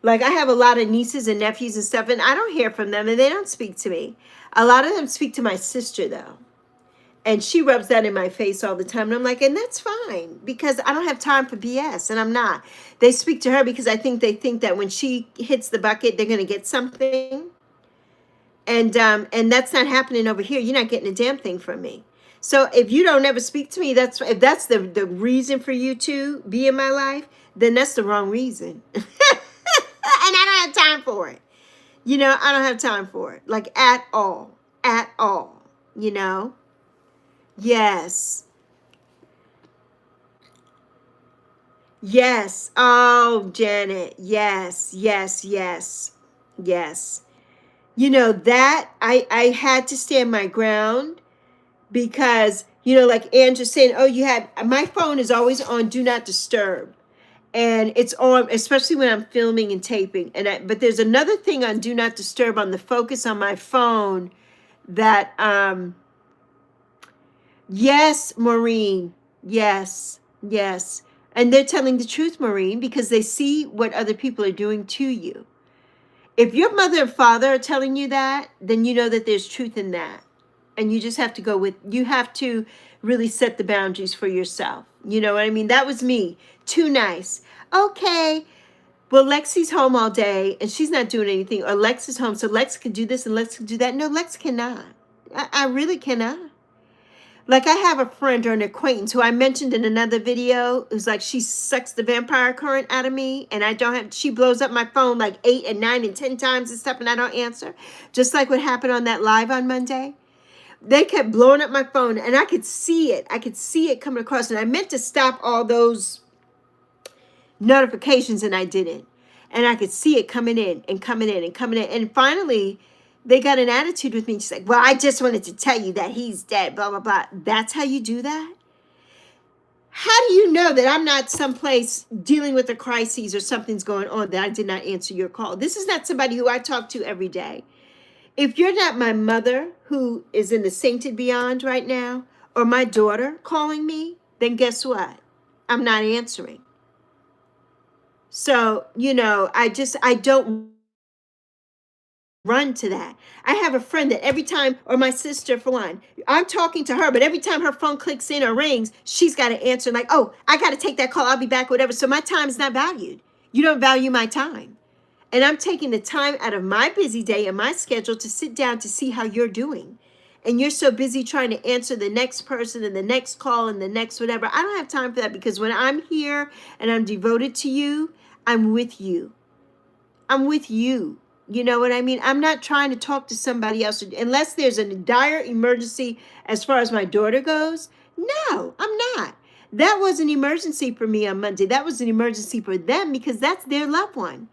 [SPEAKER 1] like I have a lot of nieces and nephews and stuff, and I don't hear from them, and they don't speak to me. A lot of them speak to my sister, though. And she rubs that in my face all the time. And I'm like, and that's fine, because I don't have time for BS, and I'm not. They speak to her because they think that when she hits the bucket, they're going to get something. And that's not happening over here. You're not getting a damn thing from me. So if you don't ever speak to me, if that's the reason for you to be in my life, then that's the wrong reason. And I don't have time for it. I don't have time for it. Like at all. At all. Yes. Yes. Oh, Janet. Yes. Yes. Yes. Yes. That I had to stand my ground, because, like Andrew's saying, oh, my phone is always on Do Not Disturb. And it's on, especially when I'm filming and taping. But there's another thing on Do Not Disturb on the focus on my phone that, yes, Maureen. Yes, yes. And they're telling the truth, Maureen, because they see what other people are doing to you. If your mother and father are telling you that, then you know that there's truth in that. And you just have to you have to really set the boundaries for yourself. You know what I mean? That was me. Too nice. Okay. Well, Lexi's home all day and she's not doing anything. Or Lex is home, so Lex can do this and Lex can do that. No, Lex cannot. I really cannot. Like I have a friend or an acquaintance who I mentioned in another video who's like, she sucks the vampire current out of me, and she blows up my phone like 8 and 9 and 10 times and stuff, and I don't answer. Just like what happened on that live on Monday. They kept blowing up my phone, and I could see it. I could see it coming across, and I meant to stop all those notifications, and I didn't. And I could see it coming in and coming in and coming in. And finally, they got an attitude with me. She's like, well, I just wanted to tell you that he's dead, blah, blah, blah. That's how you do that? How do you know that I'm not someplace dealing with a crisis or something's going on that I did not answer your call? This is not somebody who I talk to every day. If you're not my mother, who is in the sainted beyond right now, or my daughter calling me, then guess what? I'm not answering. So, I don't run to that. I have a friend that every time, or my sister for one, I'm talking to her, but every time her phone clicks in or rings, she's got to answer like, oh, I got to take that call. I'll be back, whatever. So my time is not valued. You don't value my time. And I'm taking the time out of my busy day and my schedule to sit down to see how you're doing. And you're so busy trying to answer the next person and the next call and the next whatever. I don't have time for that, because when I'm here and I'm devoted to you, I'm with you. I'm with you. You know what I mean? I'm not trying to talk to somebody else unless there's a dire emergency as far as my daughter goes. No, I'm not. That was an emergency for me on Monday. That was an emergency for them, because that's their loved one.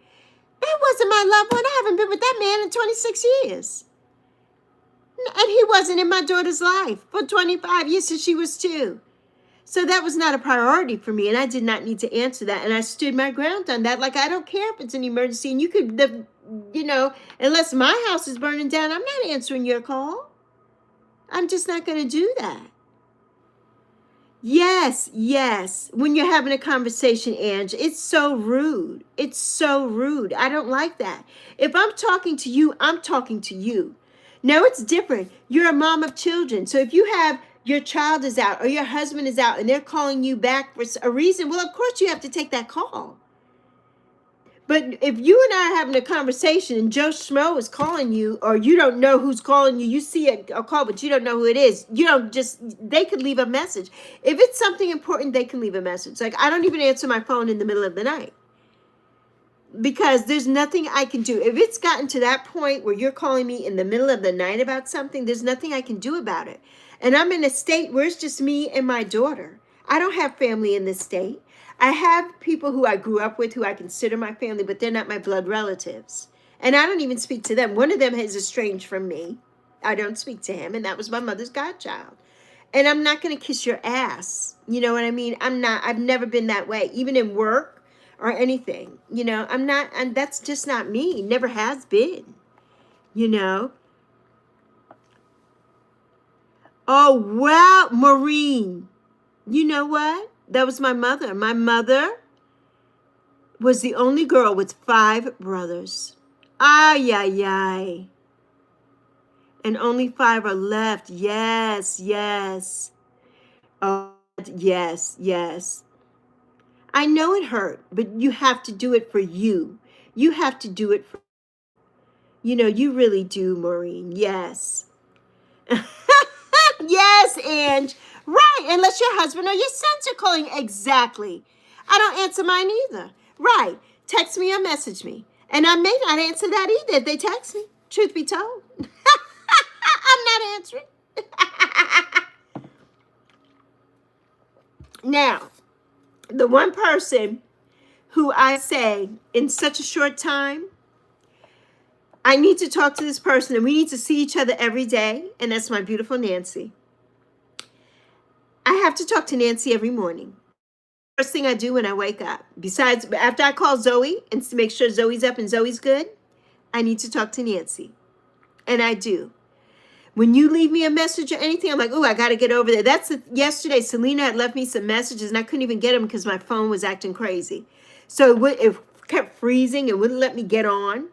[SPEAKER 1] That wasn't my loved one. I haven't been with that man in 26 years. And he wasn't in my daughter's life for 25 years since she was 2. So that was not a priority for me, and I did not need to answer that. And I stood my ground on that. Like, I don't care if it's an emergency, and you could, unless my house is burning down, I'm not answering your call. I'm just not going to do that. Yes, yes. When you're having a conversation, Ange, it's so rude. It's so rude. I don't like that. If I'm talking to you, I'm talking to you. Now it's different. You're a mom of children. So if you have your child is out or your husband is out and they're calling you back for a reason, well, of course you have to take that call. But if you and I are having a conversation and Joe Schmo is calling you, or you don't know who's calling you, you see a call, but you don't know who it is, you don't just, they could leave a message. If it's something important, they can leave a message. Like, I don't even answer my phone in the middle of the night because there's nothing I can do. If it's gotten to that point where you're calling me in the middle of the night about something, there's nothing I can do about it. And I'm in a state where it's just me and my daughter. I don't have family in this state. I have people who I grew up with who I consider my family, but they're not my blood relatives. And I don't even speak to them. One of them is estranged from me. I don't speak to him, and that was my mother's godchild. And I'm not going to kiss your ass. You know what I mean? I've never been that way, even in work or anything. You know, I'm not, and that's just not me. Never has been, you know. Oh, wow, Maureen. You know what? That was my mother. My mother was the only girl with 5 brothers. Ay, ay, ay. And only 5 are left. Yes, yes. Oh, yes, yes. I know it hurt, but you have to do it for you. You have to do it for, you know, you really do, Maureen. Yes. Yes, Ange. Right, unless your husband or your sons are calling. Exactly. I don't answer mine either. Right. Text me or message me. And I may not answer that either if they text me. Truth be told. I'm not answering. Now, the one person who I say in such a short time, I need to talk to this person and we need to see each other every day, and that's my beautiful Nancy. I have to talk to Nancy every morning. First thing I do when I wake up, besides after I call Zoe and to make sure Zoe's up and Zoe's good, I need to talk to Nancy. And I do. When you leave me a message or anything, I'm like, oh, I got to get over there. Yesterday, Selena had left me some messages and I couldn't even get them because my phone was acting crazy. So it kept freezing and wouldn't let me get on.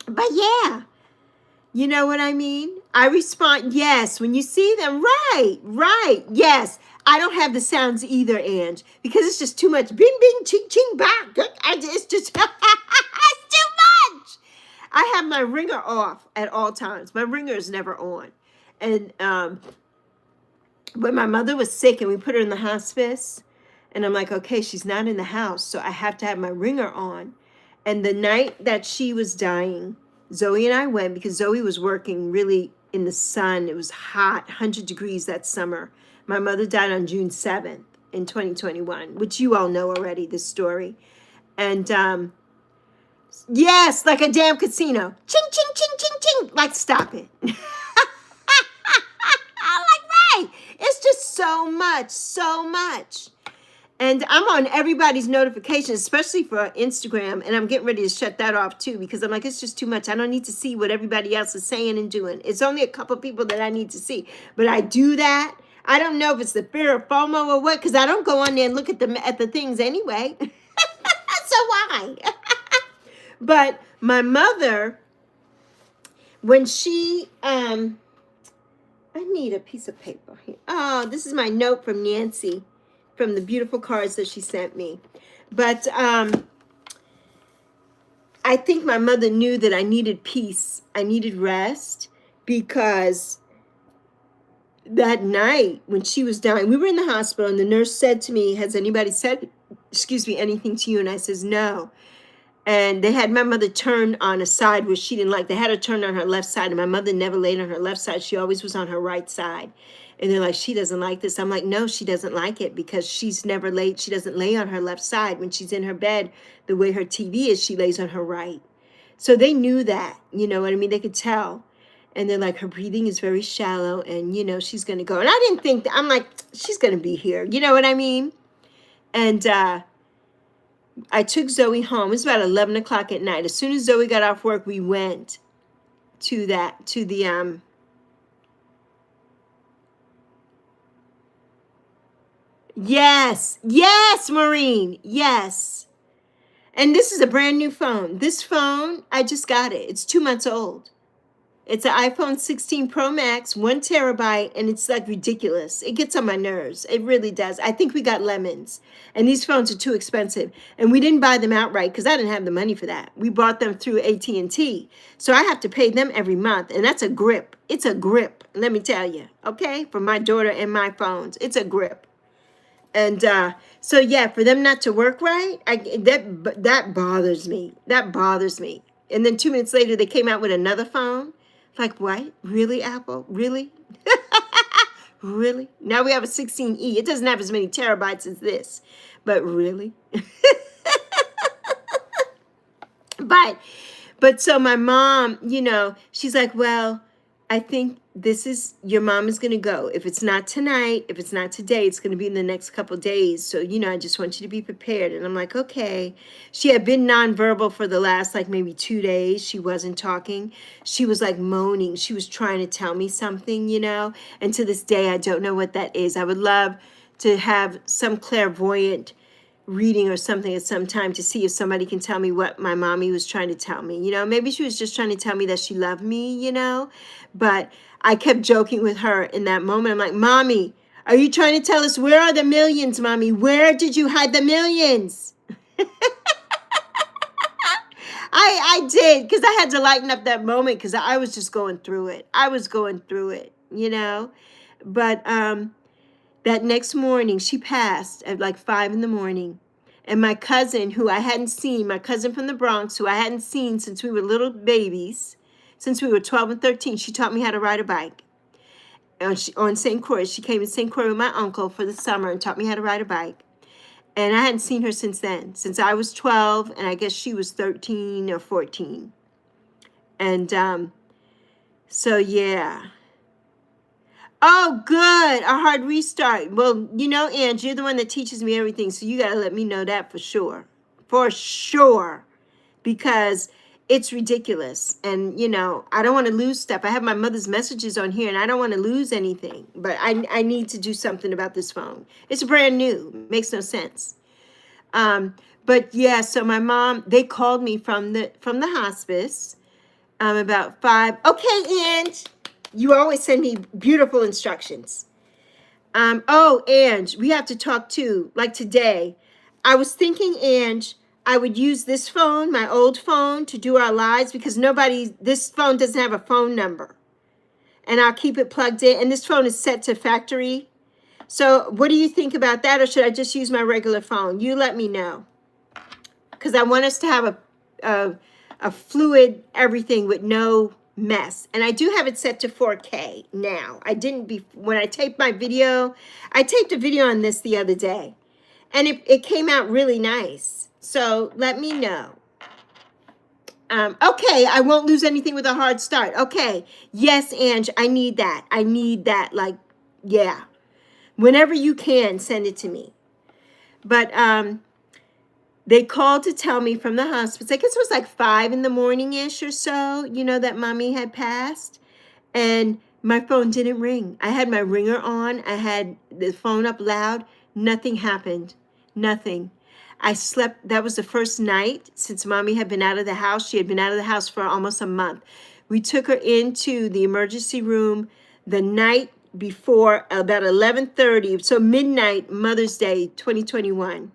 [SPEAKER 1] But yeah, you know what I mean? I respond, yes, when you see them, right, yes. I don't have the sounds either, Ange, because it's just too much. Bing, bing, ching, ching, bang. It's just, it's too much. I have my ringer off at all times. My ringer is never on. And when my mother was sick and we put her in the hospice, and I'm like, okay, she's not in the house, so I have to have my ringer on. And the night that she was dying, Zoe and I went because Zoe was working really in the sun. It was hot, 100 degrees that summer. My mother died on June 7th in 2021, which you all know already, this story. And yes, like a damn casino. Ching, ching, ching, ching, ching. Like, stop it. I'm like, right. It's just so much, so much. And I'm on everybody's notifications, especially for Instagram. And I'm getting ready to shut that off too, because I'm like, it's just too much. I don't need to see what everybody else is saying and doing. It's only a couple people that I need to see. But I do that. I don't know if it's the fear of FOMO or what, because I don't go on there and look at the things anyway. So why? But my mother, when she, I need a piece of paper here. Oh, this is my note from Nancy, from the beautiful cards that she sent me. But I think my mother knew that I needed peace. I needed rest, because that night when she was dying, we were in the hospital and the nurse said to me, has anybody said, anything to you? And I says, no. And they had my mother turn on a side where she didn't like. They had her turn on her left side, and my mother never laid on her left side. She always was on her right side. And they're like, she doesn't like this. I'm like, no, she doesn't like it, because she's never laid. She doesn't lay on her left side. When she's in her bed, the way her TV is, she lays on her right. So they knew that, you know what I mean? They could tell. And they're like, her breathing is very shallow, and, you know, she's going to go. And I didn't think that. I'm like, she's going to be here. You know what I mean? And I took Zoe home. It was about 11 o'clock at night. As soon as Zoe got off work, we went to the yes, Maureen, yes. And this is a brand new phone. This phone, I just got it. It's 2 months old. It's an iPhone 16 Pro Max, 1 terabyte, and it's like ridiculous. It gets on my nerves. It really does. I think we got lemons, and these phones are too expensive. And we didn't buy them outright because I didn't have the money for that. We bought them through AT&T, so I have to pay them every month, and that's a grip. It's a grip. Let me tell you, okay, for my daughter and my phones, it's a grip. And so yeah, for them not to work right, that bothers me. That bothers me. And then 2 minutes later, they came out with another phone. Like, what? Really, Apple? Really? Really? Now we have a 16E. It doesn't have as many terabytes as this, but really? But so my mom, she's like, well, I think this is your mom is going to go. If it's not tonight, if it's not today, it's going to be in the next couple days. So, I just want you to be prepared. And I'm like, okay. She had been nonverbal for the last like maybe 2 days. She wasn't talking. She was like moaning. She was trying to tell me something, And to this day, I don't know what that is. I would love to have some clairvoyant reading or something at some time to see if somebody can tell me what my mommy was trying to tell me. Maybe she was just trying to tell me that she loved me, but I kept joking with her in that moment. I'm like, Mommy, are you trying to tell us where are the millions, Mommy? Where did you hide the millions? I did, because I had to lighten up that moment because I was just going through it. I was going through it, But that next morning, she passed at like 5 in the morning. And my cousin, who I hadn't seen, my cousin from the Bronx, who I hadn't seen since we were little babies, since we were 12 and 13, she taught me how to ride a bike. On St. Croix, she came to St. Croix with my uncle for the summer and taught me how to ride a bike. And I hadn't seen her since then, since I was 12, and I guess she was 13 or 14. And so, yeah. Oh, good. A hard restart. Well, Ange, you're the one that teaches me everything, so you got to let me know that for sure. For sure. Because it's ridiculous. And, I don't want to lose stuff. I have my mother's messages on here, and I don't want to lose anything. But I need to do something about this phone. It's brand new. Makes no sense. But, yeah, so my mom, they called me from the hospice about 5. Okay, Ange. You always send me beautiful instructions. Oh, Ange, we have to talk too. Like today, I was thinking, Ange, I would use this phone, my old phone, to do our lives because this phone doesn't have a phone number. And I'll keep it plugged in. And this phone is set to factory. So what do you think about that? Or should I just use my regular phone? You let me know. Because I want us to have a fluid everything with no mess. And I do have it set to 4K now. I didn't when I taped my video, I taped a video on this the other day. And it came out really nice. So let me know. Okay, I won't lose anything with a hard start. Okay. Yes, Ange, I need that. I need that. Like, yeah. Whenever you can, send it to me. But they called to tell me from the hospice, I guess it was like 5 in the morning-ish or so, that mommy had passed. And my phone didn't ring. I had my ringer on. I had the phone up loud. Nothing happened. Nothing. I slept. That was the first night since mommy had been out of the house. She had been out of the house for almost a month. We took her into the emergency room the night before, about 11:30, so midnight, Mother's Day, 2021.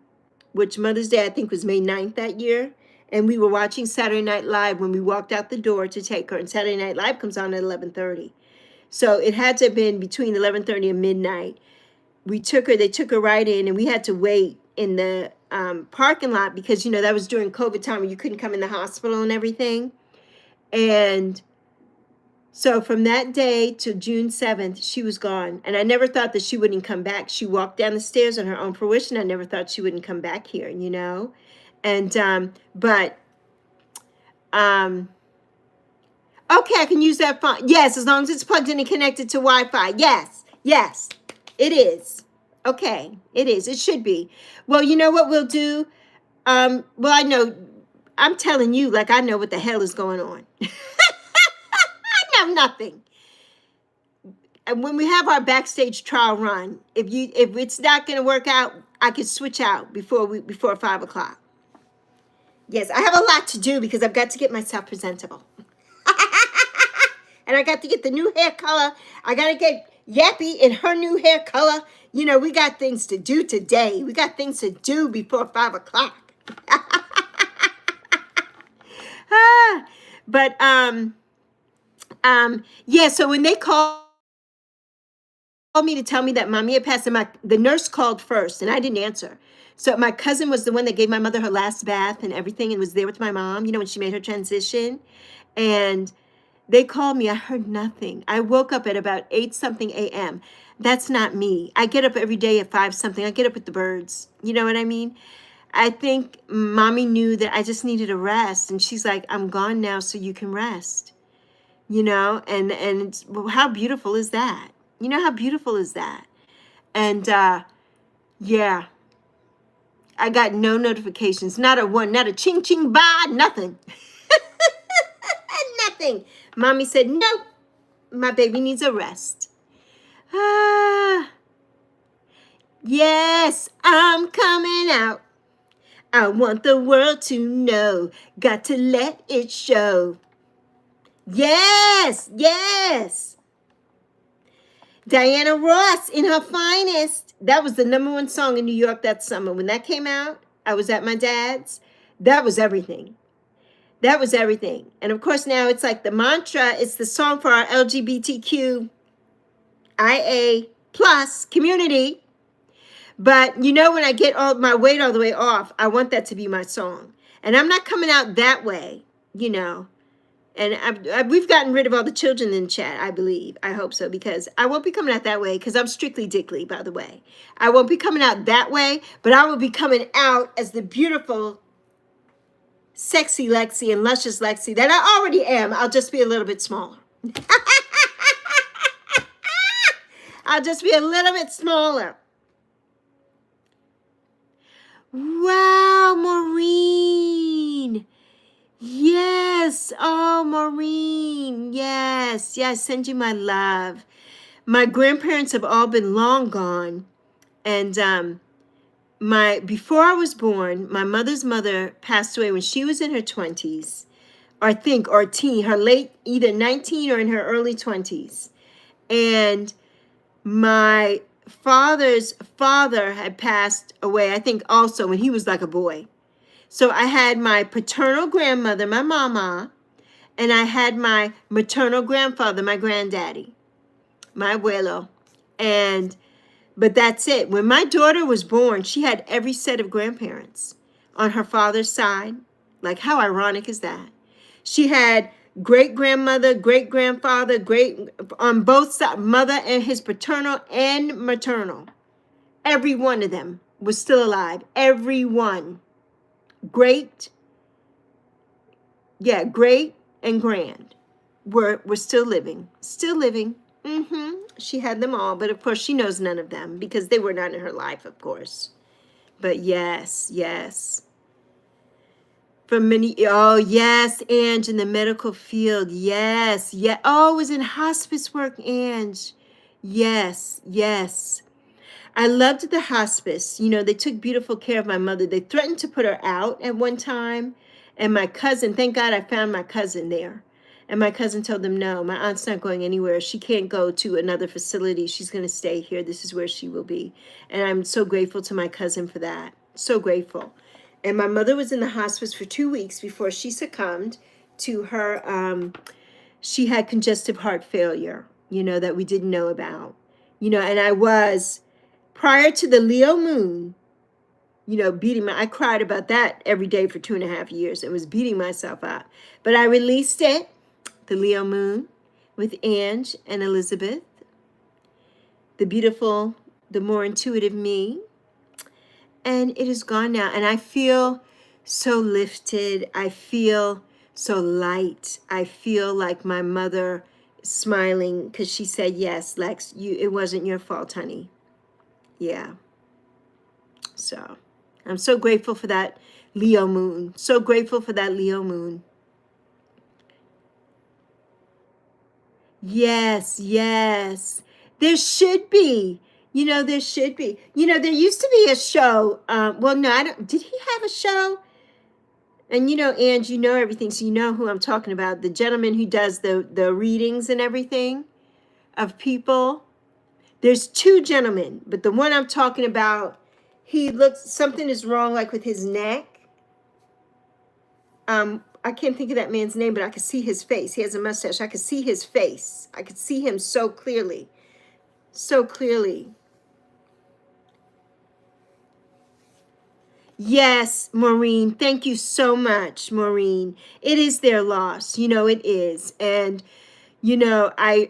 [SPEAKER 1] Which Mother's Day, I think, was May 9th that year. And we were watching Saturday Night Live when we walked out the door to take her. And Saturday Night Live comes on at 11:30. So it had to have been between 11:30 and midnight. They took her right in, and we had to wait in the parking lot because, that was during COVID time when you couldn't come in the hospital and everything. And so from that day to June 7th, she was gone. And I never thought that she wouldn't come back. She walked down the stairs on her own fruition. I never thought she wouldn't come back here, And, okay, I can use that phone. Yes, as long as it's plugged in and connected to Wi-Fi. Yes, it is. Okay, it is. It should be. Well, you know what we'll do? Well, I know, I'm telling you like I know what the hell is going on. I know nothing. And when we have our backstage trial run, if it's not going to work out, I could switch out before 5 o'clock. Yes, I have a lot to do because I've got to get myself presentable. And I got to get the new hair color. I got to get Yappy in her new hair color. You know, we got things to do today. We got things to do before 5 o'clock. But yeah, so when they called me to tell me that mommy had passed, and the nurse called first, and I didn't answer. So my cousin was the one that gave my mother her last bath and everything, and was there with my mom, you know, when she made her transition. And they called me. I heard nothing. I woke up at about 8 something a.m. That's not me. I get up every day at 5 something. I get up with the birds. You know what I mean? I think mommy knew that I just needed a rest, and she's like, I'm gone now so you can rest. You know, and well, how beautiful is that? You know, how beautiful is that? And yeah, I got no notifications, not a one, not a ching ching ba, nothing. Nothing. Mommy said, nope, my baby needs a rest. Ah, yes, I'm coming out. I want the world to know. Got to let it show. Yes, yes. Diana Ross in her finest. That was the #1 song in New York that summer. When that came out, I was at my dad's. That was everything. That was everything. And of course, now it's like the mantra. It's the song for our LGBTQIA plus community. But you know, when I get all my weight all the way off, I want that to be my song. And I'm not coming out that way, you know. And we've gotten rid of all the children in chat, I believe. I hope so, because I won't be coming out that way, because I'm strictly dickly, by the way. I won't be coming out that way, but I will be coming out as the beautiful, sexy Lexi and luscious Lexi that I already am. I'll just be a little bit smaller. I'll just be a little bit smaller. Wow, Maureen. Yes. Oh, Maureen. Yes. Yes. Send you my love. My grandparents have all been long gone. And before I was born, my mother's mother passed away when she was in her 20s, or teen, her late, either 19 or in her early 20s. And my father's father had passed away, I think also when he was like a boy. So I had my paternal grandmother, my mama, and I had my maternal grandfather, my granddaddy, my abuelo. But that's it. When my daughter was born, she had every set of grandparents on her father's side. Like, how ironic is that? She had great grandmother, great grandfather, great on both sides, mother and his paternal and maternal. Every one of them was still alive. Every one. Great, great and grand were still living. Still living. She had them all, but of course she knows none of them because they were not in her life, of course. But yes, yes. For many, oh yes, Ange, in the medical field, yes, yeah. Oh, it was in hospice work, Ange. Yes, yes. I loved the hospice. You know, they took beautiful care of my mother. They threatened to put her out at one time. And my cousin, thank God I found my cousin there. And my cousin told them, no, my aunt's not going anywhere. She can't go to another facility. She's going to stay here. This is where she will be. And I'm so grateful to my cousin for that. So grateful. And my mother was in the hospice for 2 weeks before she succumbed to her, she had congestive heart failure, you know, that we didn't know about. You know, and I was, prior to the Leo moon, you know, I cried about that every day for 2.5 years. It was beating myself up. But I released it, the Leo moon, with Ange and Elizabeth, the beautiful, the more intuitive me. And it is gone now. And I feel so lifted. I feel so light. I feel like my mother smiling because she said, yes, Lex, it wasn't your fault, honey. Yeah. So I'm so grateful for that Leo moon. So grateful for that Leo moon. Yes, yes. There should be. You know, there should be. You know, there used to be a show. Well, no, I don't. Did he have a show? And you know, Ange, you know everything, so you know who I'm talking about. The gentleman who does the readings and everything of people. There's two gentlemen, but the one I'm talking about, he looks, something is wrong, like with his neck. I can't think of that man's name, but I could see his face. He has a mustache. I could see his face. I could see him so clearly. So clearly. Yes, Maureen. Thank you so much, Maureen. It is their loss. You know, it is. And you know, I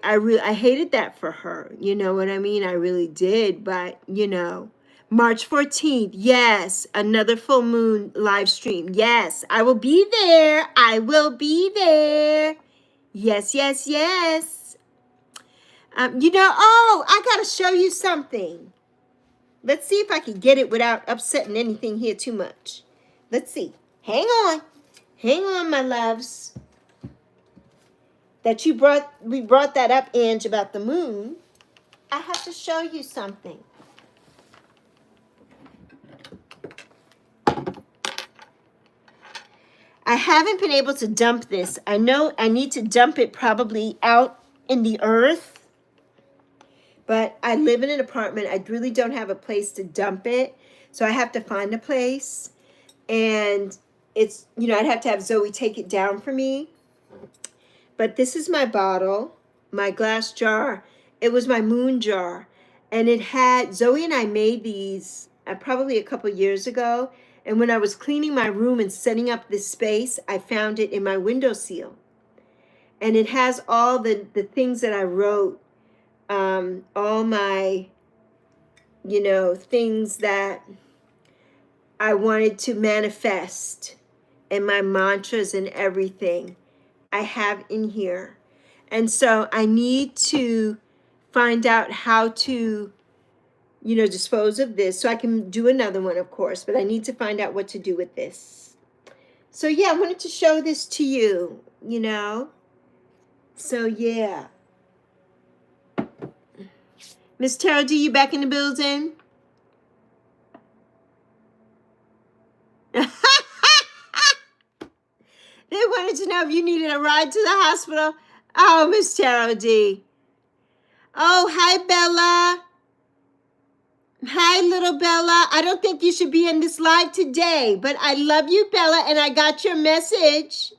[SPEAKER 1] hated that for her. You know what I mean? I really did. But, you know, March 14th, yes, another full moon live stream. Yes, I will be there. I will be there. Yes, yes, yes. You know, oh, I got to show you something. Let's see if I can get it without upsetting anything here too much. Let's see. Hang on. Hang on, my loves. That we brought that up, Ange, about the moon. I have to show you something. I haven't been able to dump this. I know I need to dump it probably out in the earth, but I live in an apartment. I really don't have a place to dump it, so I have to find a place. And it's, you know, I'd have to have Zoe take it down for me. But this is my bottle, my glass jar. It was my moon jar. And it had, Zoe and I made these probably a couple years ago. And when I was cleaning my room and setting up this space, I found it in my windowsill. And it has all the things that I wrote, all my, you know, things that I wanted to manifest, and my mantras and everything I have in here. And so I need to find out how to, you know, dispose of this. So I can do another one, of course, but I need to find out what to do with this. So yeah, I wanted to show this to you, you know. So yeah. Miss Tara D, you back in the building? They wanted to know if you needed a ride to the hospital. Oh, Miss Tara D. Oh, hi, Bella. Hi, little Bella. I don't think you should be in this live today, but I love you, Bella, and I got your message.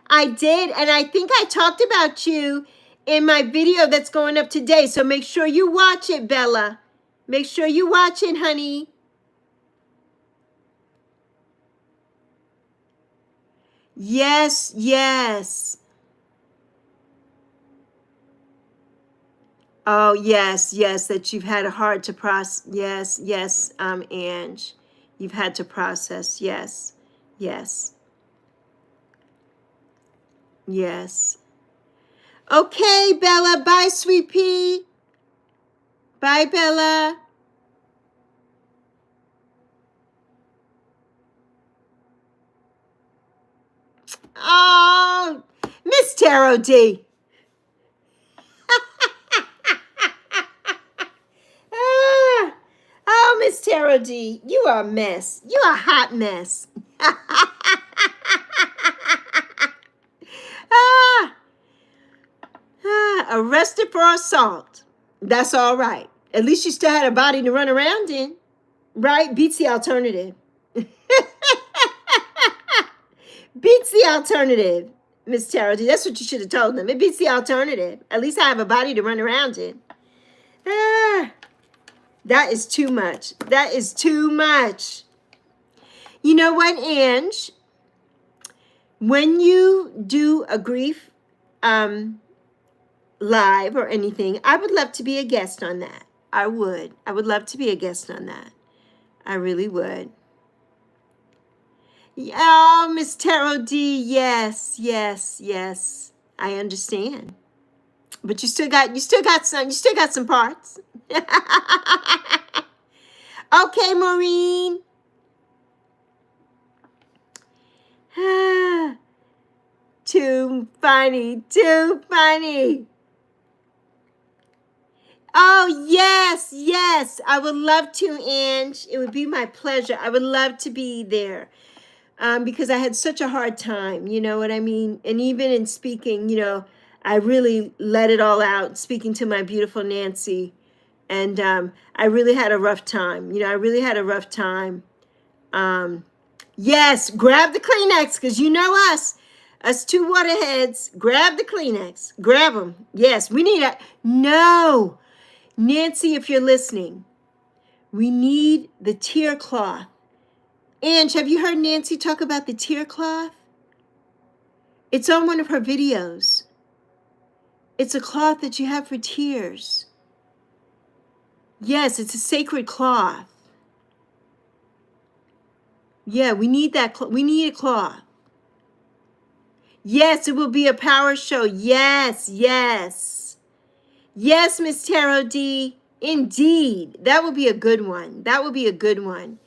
[SPEAKER 1] I did, and I think I talked about you in my video that's going up today, so make sure you watch it, Bella. Make sure you watch it, honey. Yes, yes. Oh, yes, yes, that you've had a hard to process. Yes, yes, Ange. You've had to process. Yes, yes, yes. Okay, Bella. Bye, sweet pea. Bye, Bella. Oh, Miss Tarot D. Ah, oh, Miss Tarot D, you are a mess. You are a hot mess. ah, arrested for assault. That's all right. At least you still had a body to run around in, right? Beats the alternative. Beats the alternative, Miss Tarot D. That's what you should have told them. It beats the alternative. At least I have a body to run around in. Ah, that is too much. That is too much. You know what, Ange? When you do a grief live or anything, I would love to be a guest on that. I would. I would love to be a guest on that. I really would. Oh, Miss Tarot D, yes, yes, yes. I understand. But you still got some parts. Okay, Maureen. Too funny, too funny. Oh, yes, yes. I would love to, Ange. It would be my pleasure. I would love to be there. because I had such a hard time, you know what I mean? And even in speaking, you know, I really let it all out, speaking to my beautiful Nancy. And I really had a rough time. You know, I really had a rough time. Um, yes, grab the Kleenex, because you know us two waterheads. Grab the Kleenex. Grab them. Yes, we need a. No, Nancy, if you're listening, we need the tear cloth. Ange, have you heard Nancy talk about the tear cloth? It's on one of her videos. It's a cloth that you have for tears. Yes, it's a sacred cloth. Yeah, we need that. We need a cloth. Yes, it will be a power show. Yes, yes. Yes, Miss Tarot D. Indeed. That would be a good one. That would be a good one.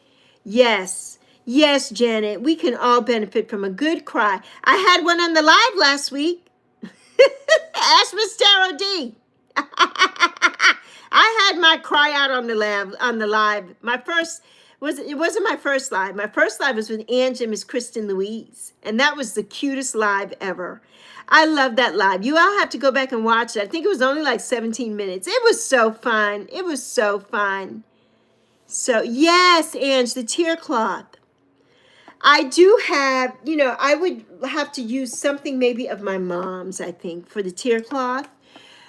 [SPEAKER 1] Yes. Yes, Janet. We can all benefit from a good cry. I had one on the live last week. Ask Miss Tarot D. I had my cry out on the live. My first it wasn't my first live. My first live was with Ange and Miss Kristen Louise. And that was the cutest live ever. I love that live. You all have to go back and watch it. I think it was only like 17 minutes. It was so fun. It was so fun. So yes, Ange, the tear cloth. I do have, you know, I would have to use something maybe of my mom's, I think, for the tear cloth.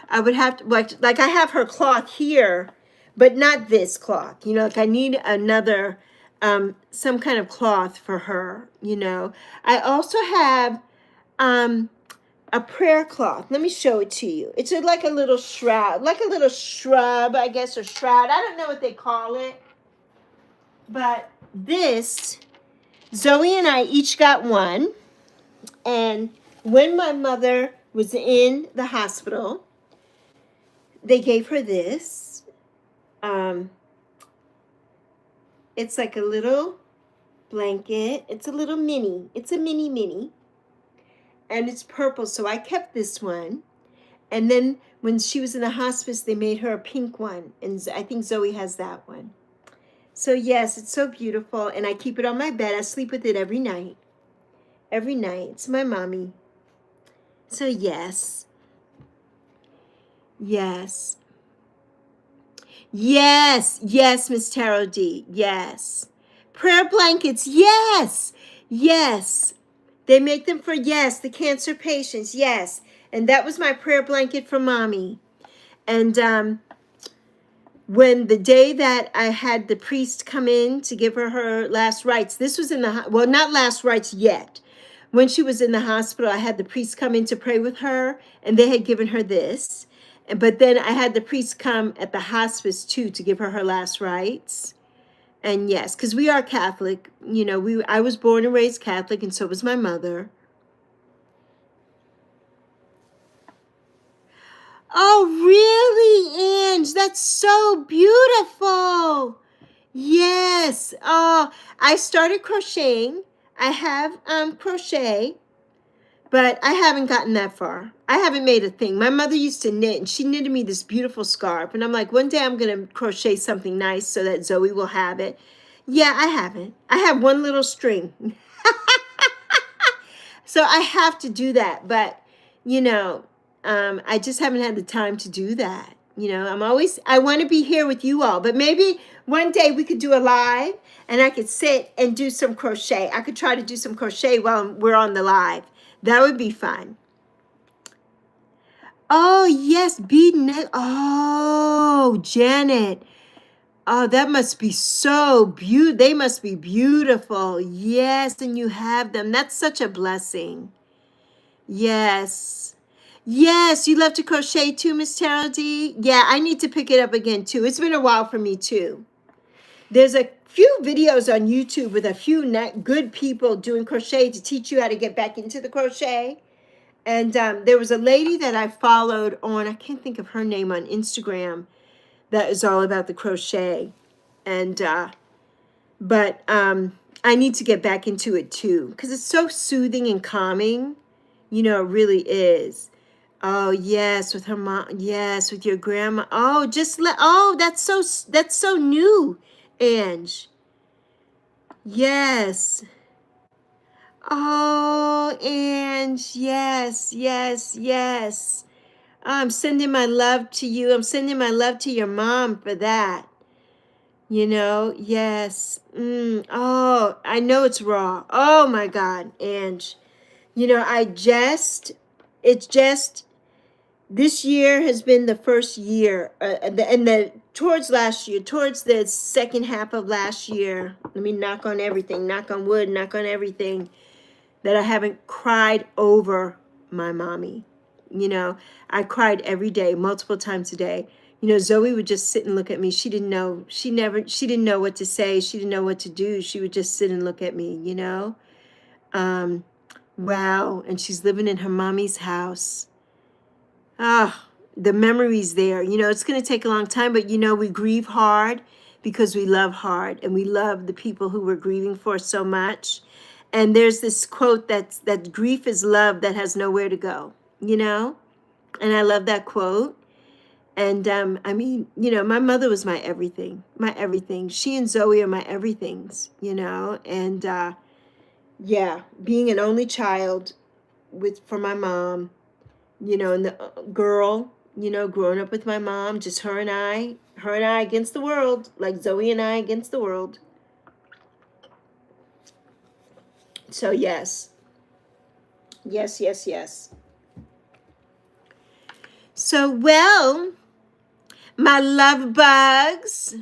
[SPEAKER 1] I would have to, like I have her cloth here, but not this cloth. You know, like I need another, some kind of cloth for her, you know. I also have a prayer cloth. Let me show it to you. It's like a little shroud, I guess, or shroud. I don't know what they call it. But this, Zoe and I each got one. And when my mother was in the hospital, they gave her this. It's like a little blanket. It's a little mini. It's a mini. And it's purple. So I kept this one. And then when she was in the hospice, they made her a pink one. And I think Zoe has that one. So yes, it's so beautiful. And I keep it on my bed. I sleep with it every night. Every night. It's my mommy. So yes. Yes. Yes. Yes, Miss Tarot D. Yes. Prayer blankets. Yes. Yes. They make them for, yes, the cancer patients. Yes. And that was my prayer blanket for mommy. And when the day that I had the priest come in to give her last rites, this was in the, well, not last rites yet. When she was in the hospital, I had the priest come in to pray with her, and they had given her this. But then I had the priest come at the hospice too to give her last rites. And yes, because we are Catholic, you know, I was born and raised Catholic, and so was my mother. Oh, really, Ange? That's so beautiful. Yes. Oh, I started crocheting. I have crochet, but I haven't gotten that far. I haven't made a thing. My mother used to knit, and she knitted me this beautiful scarf. And I'm like, one day I'm going to crochet something nice so that Zoe will have it. Yeah, I haven't. I have one little string. So I have to do that. But, you know, I just haven't had the time to do that. You know, I want to be here with you all. But maybe one day we could do a live and I could sit and do some crochet. I could try to do some crochet while we're on the live. That would be fun. Oh, yes, bead neck. Oh, Janet. Oh, that must be so beautiful. They must be beautiful. Yes, and you have them. That's such a blessing. Yes. Yes, you love to crochet too, Miss Tarot D? Yeah, I need to pick it up again too. It's been a while for me too. There's a few videos on YouTube with a few good people doing crochet to teach you how to get back into the crochet. And there was a lady that I followed on, I can't think of her name, on Instagram, that is all about the crochet. And but I need to get back into it too, because it's so soothing and calming. You know, it really is. Oh yes, with her mom. Yes, with your grandma. Oh, that's so new, Ange. Yes. Oh, and yes, yes, yes. I'm sending my love to you. I'm sending my love to your mom for that. You know, yes. Oh, I know it's raw. Oh my God, Ange. You know, it's just, this year has been the first year, towards last year, towards the second half of last year. Let me knock on everything, knock on wood, knock on everything, that I haven't cried over my mommy. You know, I cried every day, multiple times a day. You know, Zoe would just sit and look at me. She didn't know, she didn't know what to say. She didn't know what to do. She would just sit and look at me, you know? Wow. And she's living in her mommy's house. Ah, the memories there. You know, it's going to take a long time, but you know, we grieve hard because we love hard, and we love the people who we're grieving for so much. And there's this quote that grief is love that has nowhere to go, you know? And I love that quote. And I mean, you know, my mother was my everything, my everything. She and Zoe are my everythings, you know? And yeah, being an only child for my mom, you know, and the girl, you know, growing up with my mom, just her and I against the world, like Zoe and I against the world. So yes, yes, yes, yes. So, well, my love bugs.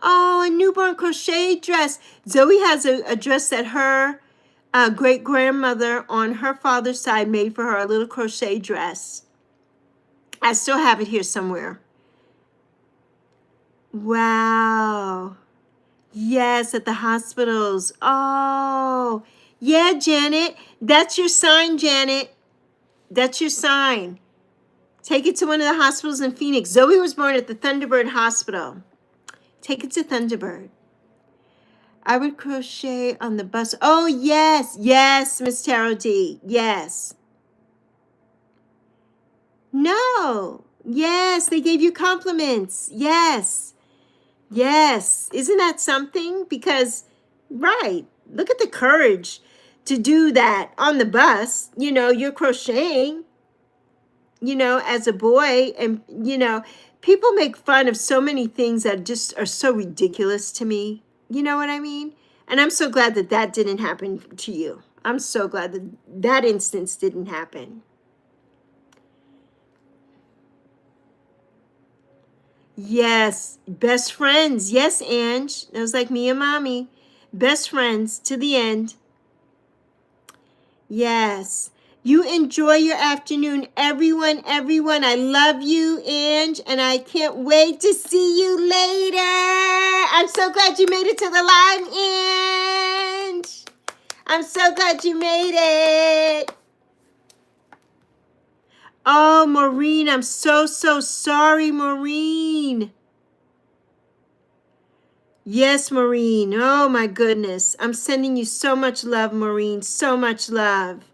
[SPEAKER 1] Oh, a newborn crochet dress. Zoe has a dress that her great grandmother on her father's side made for her, a little crochet dress. I still have it here somewhere. Wow. Yes, at the hospitals. Oh, yeah, Janet. That's your sign, Janet. That's your sign. Take it to one of the hospitals in Phoenix. Zoe was born at the Thunderbird Hospital. Take it to Thunderbird. I would crochet on the bus. Oh, yes. Yes, Miss Tarot D. Yes. No. Yes, they gave you compliments. Yes. Yes. Isn't that something? Because, right, look at the courage to do that on the bus. You know, you're crocheting, you know, as a boy. And, you know, people make fun of so many things that just are so ridiculous to me. You know what I mean? And I'm so glad that that didn't happen to you. I'm so glad that that instance didn't happen. Yes, best friends. Yes, Ange. That was like me and mommy. Best friends to the end. Yes. You enjoy your afternoon, everyone. Everyone, I love you, Ange, and I can't wait to see you later. I'm so glad you made it to the live, Ange. I'm so glad you made it. Oh, Maureen, I'm so sorry, Maureen. Yes, Maureen. Oh, my goodness. I'm sending you so much love, Maureen. So much love.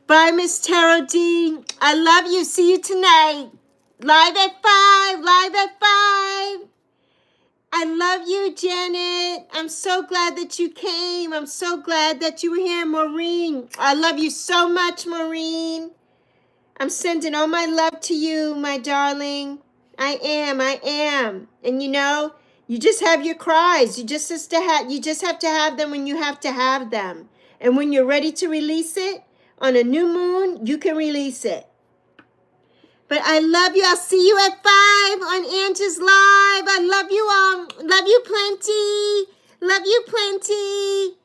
[SPEAKER 1] Bye, Miss Tarot D. I love you. See you tonight. Live at 5. Live at 5. I love you, Janet. I'm so glad that you came. I'm so glad that you were here, Maureen. I love you so much, Maureen. I'm sending all my love to you, my darling. I am. And you know, you just have your cries. You just have to have them when you have to have them. And when you're ready to release it, on a new moon, you can release it. But I love you. I'll see you at 5 on Angie's Live. I love you all. Love you plenty. Love you plenty.